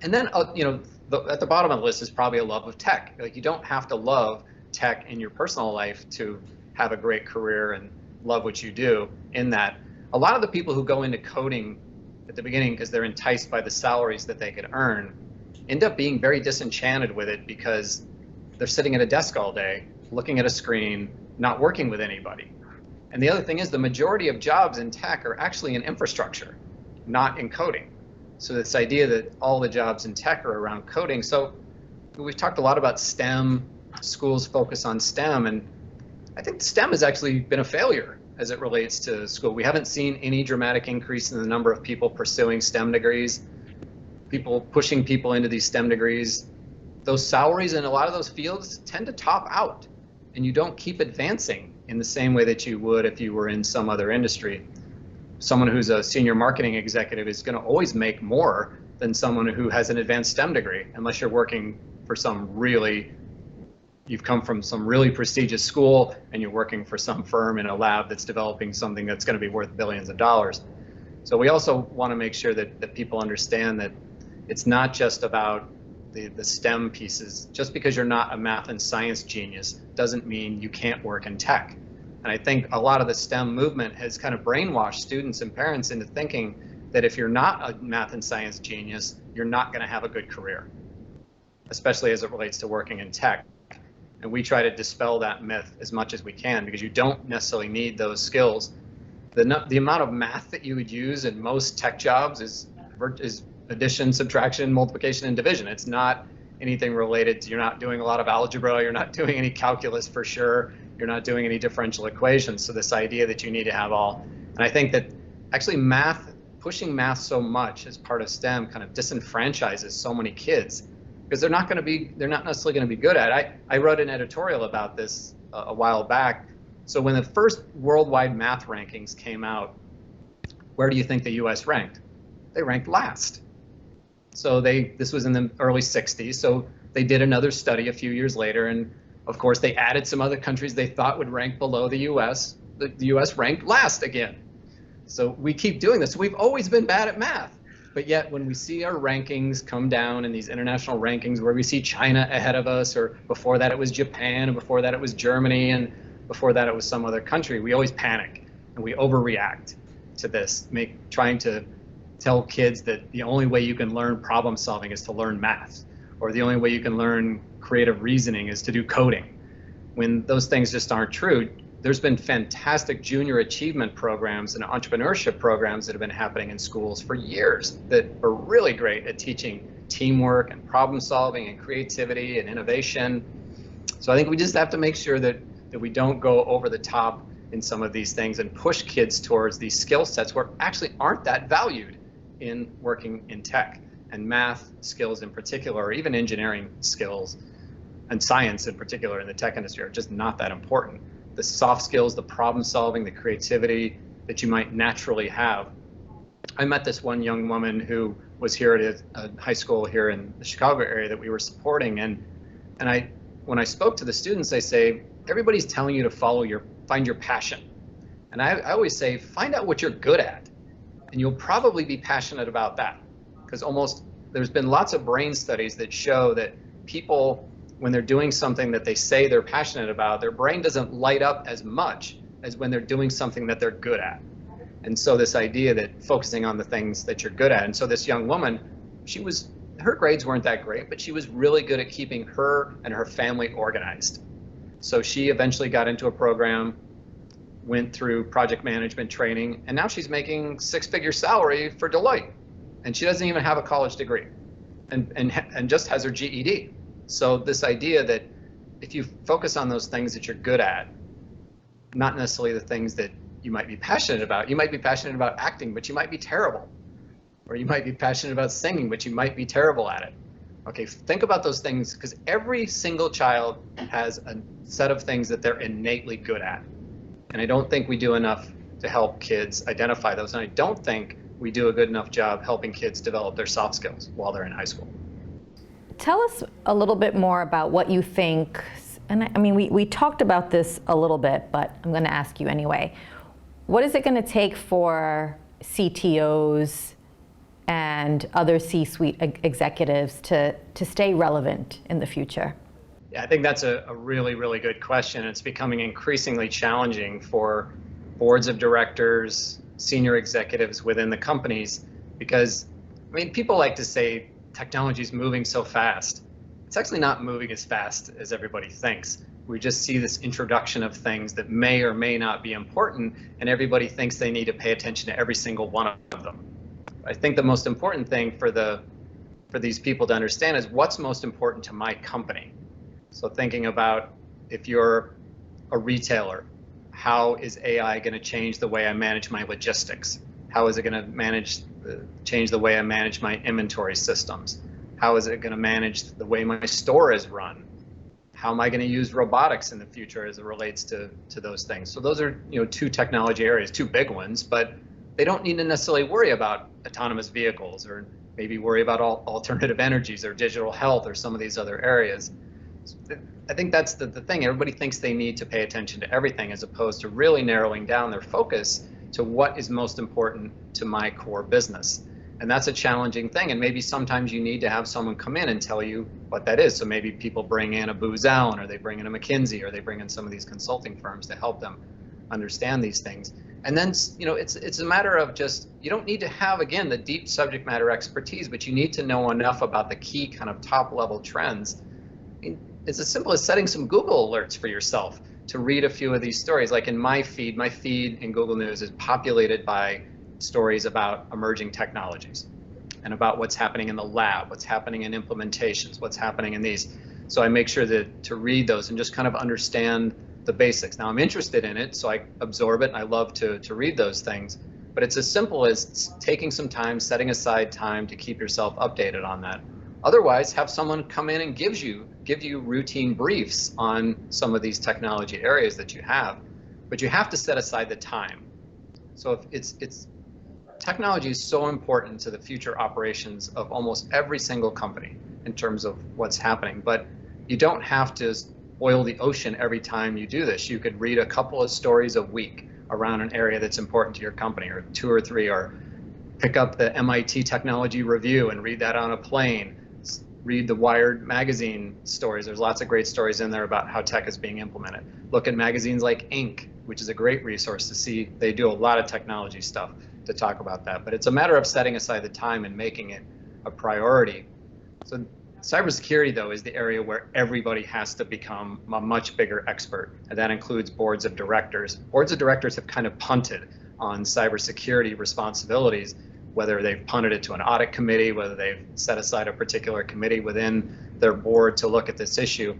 And then, at the bottom of the list is probably a love of tech. Like, you don't have to love tech in your personal life to have a great career and love what you do in that. A lot of the people who go into coding at the beginning because they're enticed by the salaries that they could earn end up being very disenchanted with it, because they're sitting at a desk all day, looking at a screen, not working with anybody. And the other thing is, the majority of jobs in tech are actually in infrastructure, not in coding. So this idea that all the jobs in tech are around coding. So we've talked a lot about STEM, schools focus on STEM, and I think STEM has actually been a failure as it relates to school. We haven't seen any dramatic increase in the number of people pursuing STEM degrees. people pushing people into these STEM degrees, those salaries in a lot of those fields tend to top out, and you don't keep advancing in the same way that you would if you were in some other industry. Someone who's a senior marketing executive is going to always make more than someone who has an advanced STEM degree, unless you're working for you've come from some really prestigious school and you're working for some firm in a lab that's developing something that's going to be worth billions of dollars. So we also want to make sure that people understand that it's not just about the STEM pieces. Just because you're not a math and science genius doesn't mean you can't work in tech. And I think a lot of the STEM movement has kind of brainwashed students and parents into thinking that if you're not a math and science genius, you're not going to have a good career, especially as it relates to working in tech. And we try to dispel that myth as much as we can, because you don't necessarily need those skills. The amount of math that you would use in most tech jobs is addition, subtraction, multiplication, and division. It's not anything related to, you're not doing a lot of algebra, you're not doing any calculus for sure, you're not doing any differential equations. So this idea that you need to have all, and I think that actually pushing math so much as part of STEM kind of disenfranchises so many kids, because they're not necessarily going to be good at it. I wrote an editorial about this a while back. So when the first worldwide math rankings came out, where do you think the US ranked? They ranked last. So this was in the early 60s. So they did another study a few years later, and of course they added some other countries they thought would rank below the US. The US ranked last again. So we keep doing this. We've always been bad at math. But yet when we see our rankings come down in these international rankings where we see China ahead of us, or before that it was Japan, and before that it was Germany, and before that it was some other country, we always panic and we overreact to this, trying to tell kids that the only way you can learn problem solving is to learn math, or the only way you can learn creative reasoning is to do coding, when those things just aren't true. There's been fantastic junior achievement programs and entrepreneurship programs that have been happening in schools for years that are really great at teaching teamwork and problem solving and creativity and innovation. So I think we just have to make sure that we don't go over the top in some of these things and push kids towards these skill sets where actually aren't that valued in working in tech. And math skills in particular, or even engineering skills and science in particular in the tech industry, are just not that important. The soft skills, the problem solving, the creativity that you might naturally have. I met this one young woman who was here at a high school here in the Chicago area that we were supporting, and when I spoke to the students, I say, everybody's telling you to find your passion. And I always say, find out what you're good at, and you'll probably be passionate about that. Because there's been lots of brain studies that show that people, when they're doing something that they say they're passionate about, their brain doesn't light up as much as when they're doing something that they're good at. And so this idea that focusing on the things that you're good at. And so this young woman, her grades weren't that great, but she was really good at keeping her and her family organized. So she eventually got into a program, went through project management training, and now she's making six-figure salary for Deloitte. And she doesn't even have a college degree and just has her GED. So this idea that if you focus on those things that you're good at, not necessarily the things that you might be passionate about. You might be passionate about acting, but you might be terrible. Or you might be passionate about singing, but you might be terrible at it. Okay, think about those things, because every single child has a set of things that they're innately good at. And I don't think we do enough to help kids identify those. And I don't think we do a good enough job helping kids develop their soft skills while they're in high school. Tell us a little bit more about what you think, and I mean, we talked about this a little bit, but I'm going to ask you anyway. What is it going to take for CTOs and other C-suite executives to stay relevant in the future? Yeah, I think that's a really, really good question. It's becoming increasingly challenging for boards of directors, senior executives within the companies, because, I mean, people like to say technology is moving so fast. It's actually not moving as fast as everybody thinks. We just see this introduction of things that may or may not be important, and everybody thinks they need to pay attention to every single one of them. I think the most important thing for these people to understand is what's most important to my company. So thinking about, if you're a retailer, how is AI going to change the way I manage my logistics? How is it going to change the way I manage my inventory systems? How is it going to manage the way my store is run? How am I going to use robotics in the future as it relates to those things? So those are, two technology areas, two big ones, but they don't need to necessarily worry about autonomous vehicles or maybe worry about alternative energies or digital health or some of these other areas. I think that's the thing. Everybody thinks they need to pay attention to everything as opposed to really narrowing down their focus to what is most important to my core business. And that's a challenging thing. And maybe sometimes you need to have someone come in and tell you what that is. So maybe people bring in a Booz Allen, or they bring in a McKinsey, or they bring in some of these consulting firms to help them understand these things. And then, it's a matter of just, you don't need to have, again, the deep subject matter expertise, but you need to know enough about the key kind of top level trends. I mean, it's as simple as setting some Google alerts for yourself to read a few of these stories. Like in my feed in Google News is populated by stories about emerging technologies and about what's happening in the lab, what's happening in implementations, what's happening in these. So I make sure to read those and just kind of understand the basics. Now I'm interested in it, so I absorb it, and I love to read those things. But it's as simple as taking some time, setting aside time to keep yourself updated on that. Otherwise, have someone come in and give you routine briefs on some of these technology areas that you have, but you have to set aside the time. So if technology is so important to the future operations of almost every single company in terms of what's happening, but you don't have to boil the ocean every time you do this. You could read a couple of stories a week around an area that's important to your company, or 2 or 3, or pick up the MIT Technology Review and read that on a plane. Read the Wired magazine stories. There's lots of great stories in there about how tech is being implemented. Look at magazines like Inc., which is a great resource to see. They do a lot of technology stuff to talk about that. But it's a matter of setting aside the time and making it a priority. So cybersecurity, though, is the area where everybody has to become a much bigger expert, and that includes boards of directors. Boards of directors have kind of punted on cybersecurity responsibilities, whether they've punted it to an audit committee, whether they've set aside a particular committee within their board to look at this issue.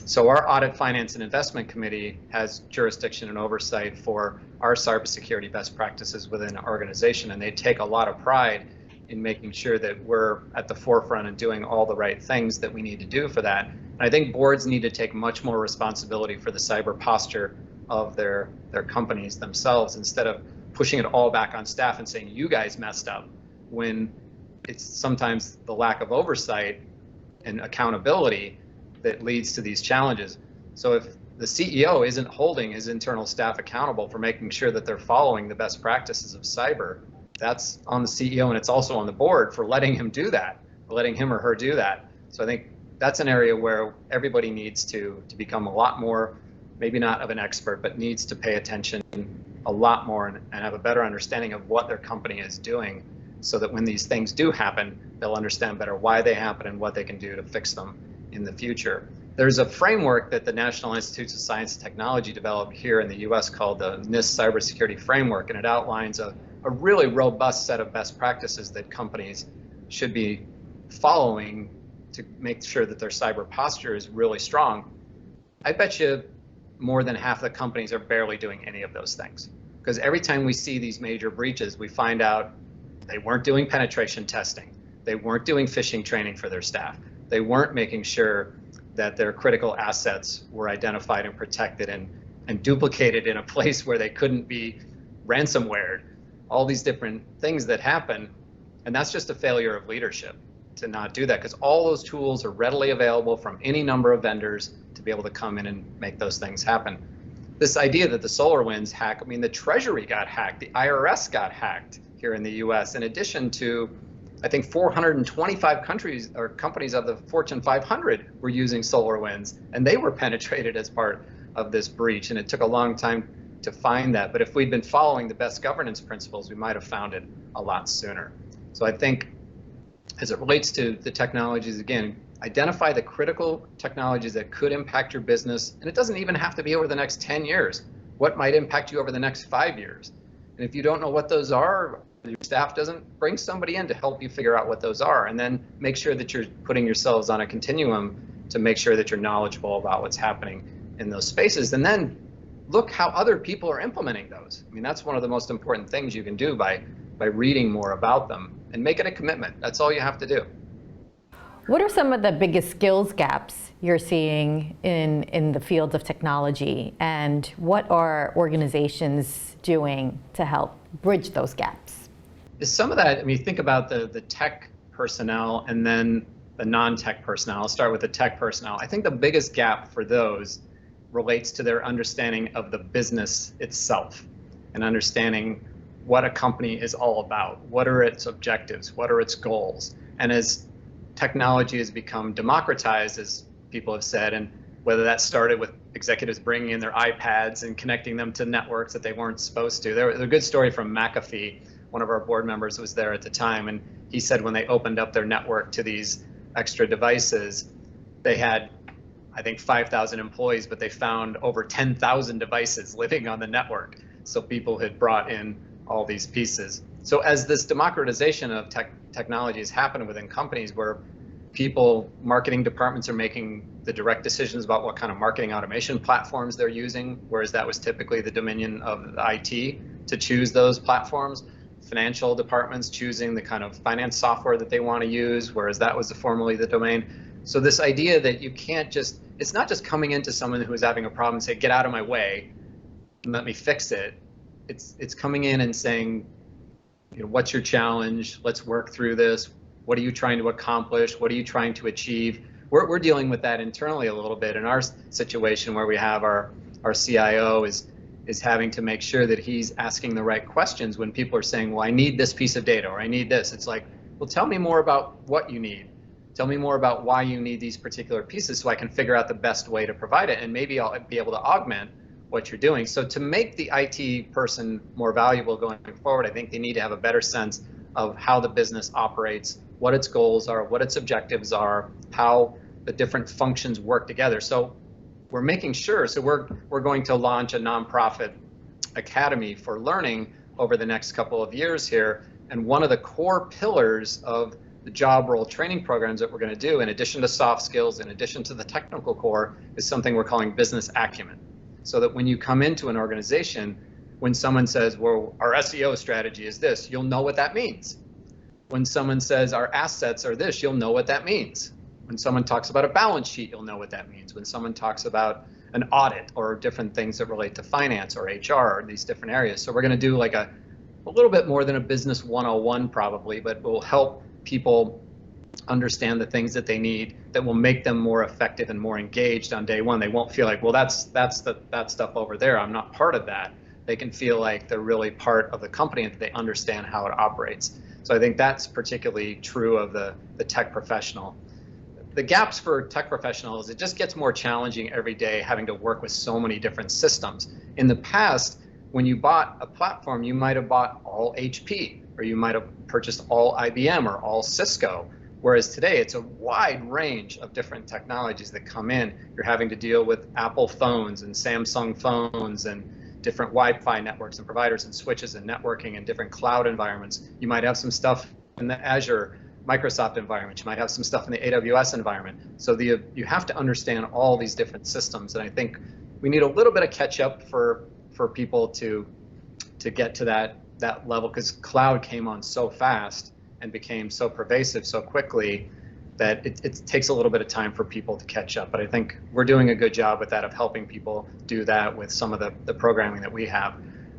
So our Audit, Finance, and Investment Committee has jurisdiction and oversight for our cybersecurity best practices within our organization, and they take a lot of pride in making sure that we're at the forefront and doing all the right things that we need to do for that. And I think boards need to take much more responsibility for the cyber posture of their companies themselves, instead of pushing it all back on staff and saying, you guys messed up, when it's sometimes the lack of oversight and accountability that leads to these challenges. So if the CEO isn't holding his internal staff accountable for making sure that they're following the best practices of cyber, that's on the CEO, and it's also on the board for letting him do that, letting him or her do that. So I think that's an area where everybody needs to become a lot more, maybe not of an expert, but needs to pay attention a lot more and have a better understanding of what their company is doing, so that when these things do happen, they'll understand better why they happen and what they can do to fix them in the future. There's a framework that the National Institutes of Science and Technology developed here in the US called the NIST Cybersecurity Framework, and it outlines a really robust set of best practices that companies should be following to make sure that their cyber posture is really strong. I bet you more than half the companies are barely doing any of those things, because every time we see these major breaches, we find out they weren't doing penetration testing, they weren't doing phishing training for their staff, they weren't making sure that their critical assets were identified and protected and duplicated in a place where they couldn't be ransomwared. All these different things that happen, and that's just a failure of leadership to not do that, because all those tools are readily available from any number of vendors to be able to come in and make those things happen. This idea that the SolarWinds hack, I mean, the Treasury got hacked, the IRS got hacked here in the US, in addition to, I think, 425 countries or companies of the Fortune 500 were using SolarWinds, and they were penetrated as part of this breach, and it took a long time to find that. But if we'd been following the best governance principles, we might have found it a lot sooner. So I think as it relates to the technologies, again, identify the critical technologies that could impact your business, and it doesn't even have to be over the next 10 years. What might impact you over the next 5 years? And if you don't know what those are, your staff doesn't, bring somebody in to help you figure out what those are, and then make sure that you're putting yourselves on a continuum to make sure that you're knowledgeable about what's happening in those spaces. And then look how other people are implementing those. I mean, that's one of the most important things you can do by by reading more about them and make it a commitment. That's all you have to do. What are some of the biggest skills gaps you're seeing in the fields of technology, and what are organizations doing to help bridge those gaps? Some of that, I mean, think about the tech personnel and then the non-tech personnel. I'll start with the tech personnel. I think the biggest gap for those relates to their understanding of the business itself and understanding what a company is all about. What are its objectives? What are its goals? And as technology has become democratized, as people have said, and whether that started with executives bringing in their iPads and connecting them to networks that they weren't supposed to. There's a good story from McAfee. One of our board members was there at the time, and he said when they opened up their network to these extra devices, they had, I think, 5,000 employees, but they found over 10,000 devices living on the network. So people had brought in all these pieces. So as this democratization of technology has happened within companies where marketing departments are making the direct decisions about what kind of marketing automation platforms they're using, whereas that was typically the dominion of IT to choose those platforms. Financial departments choosing the kind of finance software that they want to use, whereas that was formerly the domain. So this idea that you can't just, it's not just coming into someone who is having a problem and say, get out of my way and let me fix it. It's coming in and saying, you know, what's your challenge? Let's work through this. What are you trying to accomplish? What are you trying to achieve? We're dealing with that internally a little bit in our situation where we have our CIO is having to make sure that he's asking the right questions when people are saying, well, I need this piece of data or I need this. It's like, well, tell me more about what you need. Tell me more about why you need these particular pieces so I can figure out the best way to provide it, and maybe I'll be able to augment what you're doing. So to make the IT person more valuable going forward, I think they need to have a better sense of how the business operates, what its goals are, what its objectives are, how the different functions work together. So we're making sure, so we're going to launch a nonprofit academy for learning over the next couple of years here. And one of the core pillars of the job role training programs that we're going to do, in addition to soft skills, in addition to the technical core, is something we're calling business acumen. So that when you come into an organization, when someone says, well, our SEO strategy is this, you'll know what that means. When someone says our assets are this, you'll know what that means. When someone talks about a balance sheet, you'll know what that means. When someone talks about an audit or different things that relate to finance or HR or these different areas. So we're going to do like a little bit more than a business 101 probably, but will help people understand the things that they need that will make them more effective and more engaged on day one. They won't feel like, well, that's that stuff over there, I'm not part of that. They can feel like they're really part of the company and that they understand how it operates. So I think that's particularly true of the tech professional. The gaps for tech professionals, it just gets more challenging every day having to work with so many different systems. In the past, when you bought a platform, you might have bought all HP, or you might have purchased all IBM or all Cisco. Whereas today, it's a wide range of different technologies that come in. You're having to deal with Apple phones and Samsung phones and different Wi-Fi networks and providers and switches and networking and different cloud environments. You might have some stuff in the Azure Microsoft environment. You might have some stuff in the AWS environment. So you have to understand all these different systems. And I think we need a little bit of catch up for people to get to that level, because cloud came on so fast and became so pervasive so quickly that it takes a little bit of time for people to catch up. But I think we're doing a good job with that, of helping people do that with some of the programming that we have.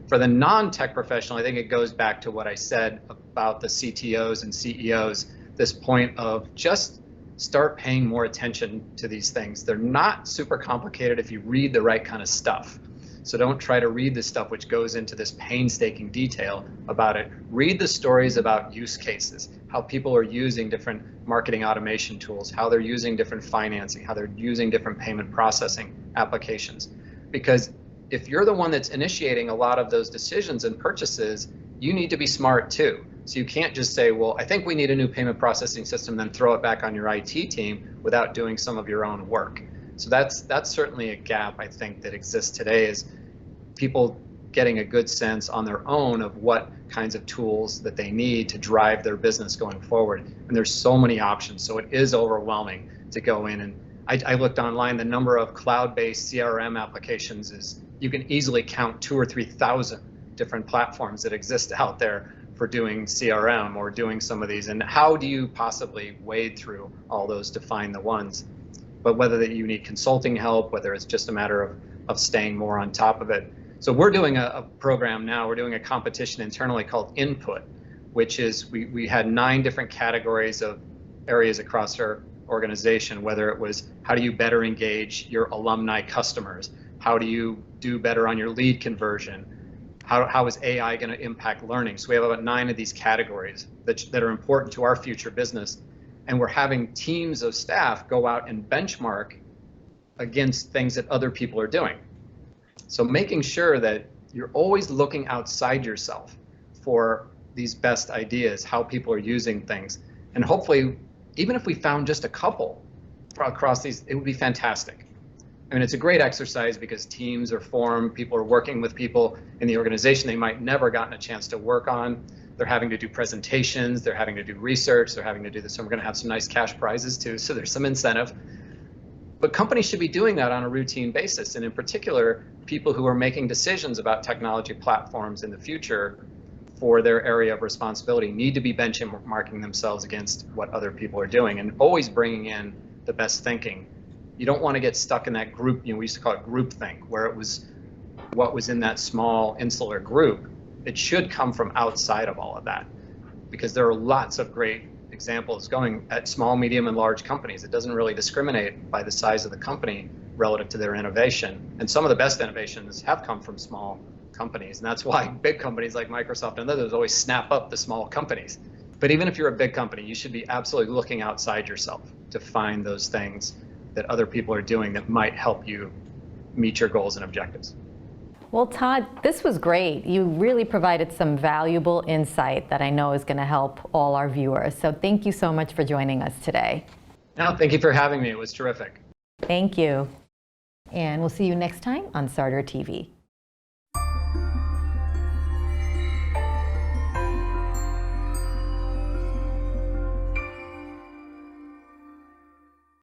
For the non-tech professional, I think it goes back to what I said about the CTOs and CEOs, this point of just start paying more attention to these things. They're not super complicated if you read the right kind of stuff. So don't try to read the stuff which goes into this painstaking detail about it. Read the stories about use cases, how people are using different marketing automation tools, how they're using different financing, how they're using different payment processing applications. Because if you're the one that's initiating a lot of those decisions and purchases, you need to be smart too. So you can't just say, well, I think we need a new payment processing system, then throw it back on your IT team without doing some of your own work. So that's certainly a gap, I think, that exists today, is people getting a good sense on their own of what kinds of tools that they need to drive their business going forward. And there's so many options, so it is overwhelming to go in. And I looked online, the number of cloud-based CRM applications is, you can easily count 2,000 or 3,000 different platforms that exist out there for doing CRM or doing some of these, and how do you possibly wade through all those to find the ones? But whether that you need consulting help, whether it's just a matter of staying more on top of it. So we're doing a program now, we're doing a competition internally called Input, which is we had 9 different categories of areas across our organization, whether it was how do you better engage your alumni customers, how do you do better on your lead conversion, how is AI going to impact learning. So we have about 9 of these categories that are important to our future business, and we're having teams of staff go out and benchmark against things that other people are doing. So making sure that you're always looking outside yourself for these best ideas, how people are using things, and hopefully even if we found just a couple across these, it would be fantastic. I mean, it's a great exercise because teams are formed, people are working with people in the organization they might never gotten a chance to work on. They're having to do presentations, they're having to do research, they're having to do this, and we're going to have some nice cash prizes too, so there's some incentive. But companies should be doing that on a routine basis, and in particular, people who are making decisions about technology platforms in the future for their area of responsibility need to be benchmarking themselves against what other people are doing and always bringing in the best thinking. You don't want to get stuck in that group, we used to call it groupthink, where it was what was in that small insular group. It should come from outside of all of that, because there are lots of great examples going at small, medium, and large companies. It doesn't really discriminate by the size of the company relative to their innovation. And some of the best innovations have come from small companies, and that's why big companies like Microsoft and others always snap up the small companies. But even if you're a big company, you should be absolutely looking outside yourself to find those things that other people are doing that might help you meet your goals and objectives. Well, Todd, this was great. You really provided some valuable insight that I know is going to help all our viewers. So thank you so much for joining us today. No, thank you for having me. It was terrific. Thank you. And we'll see you next time on Sarder TV.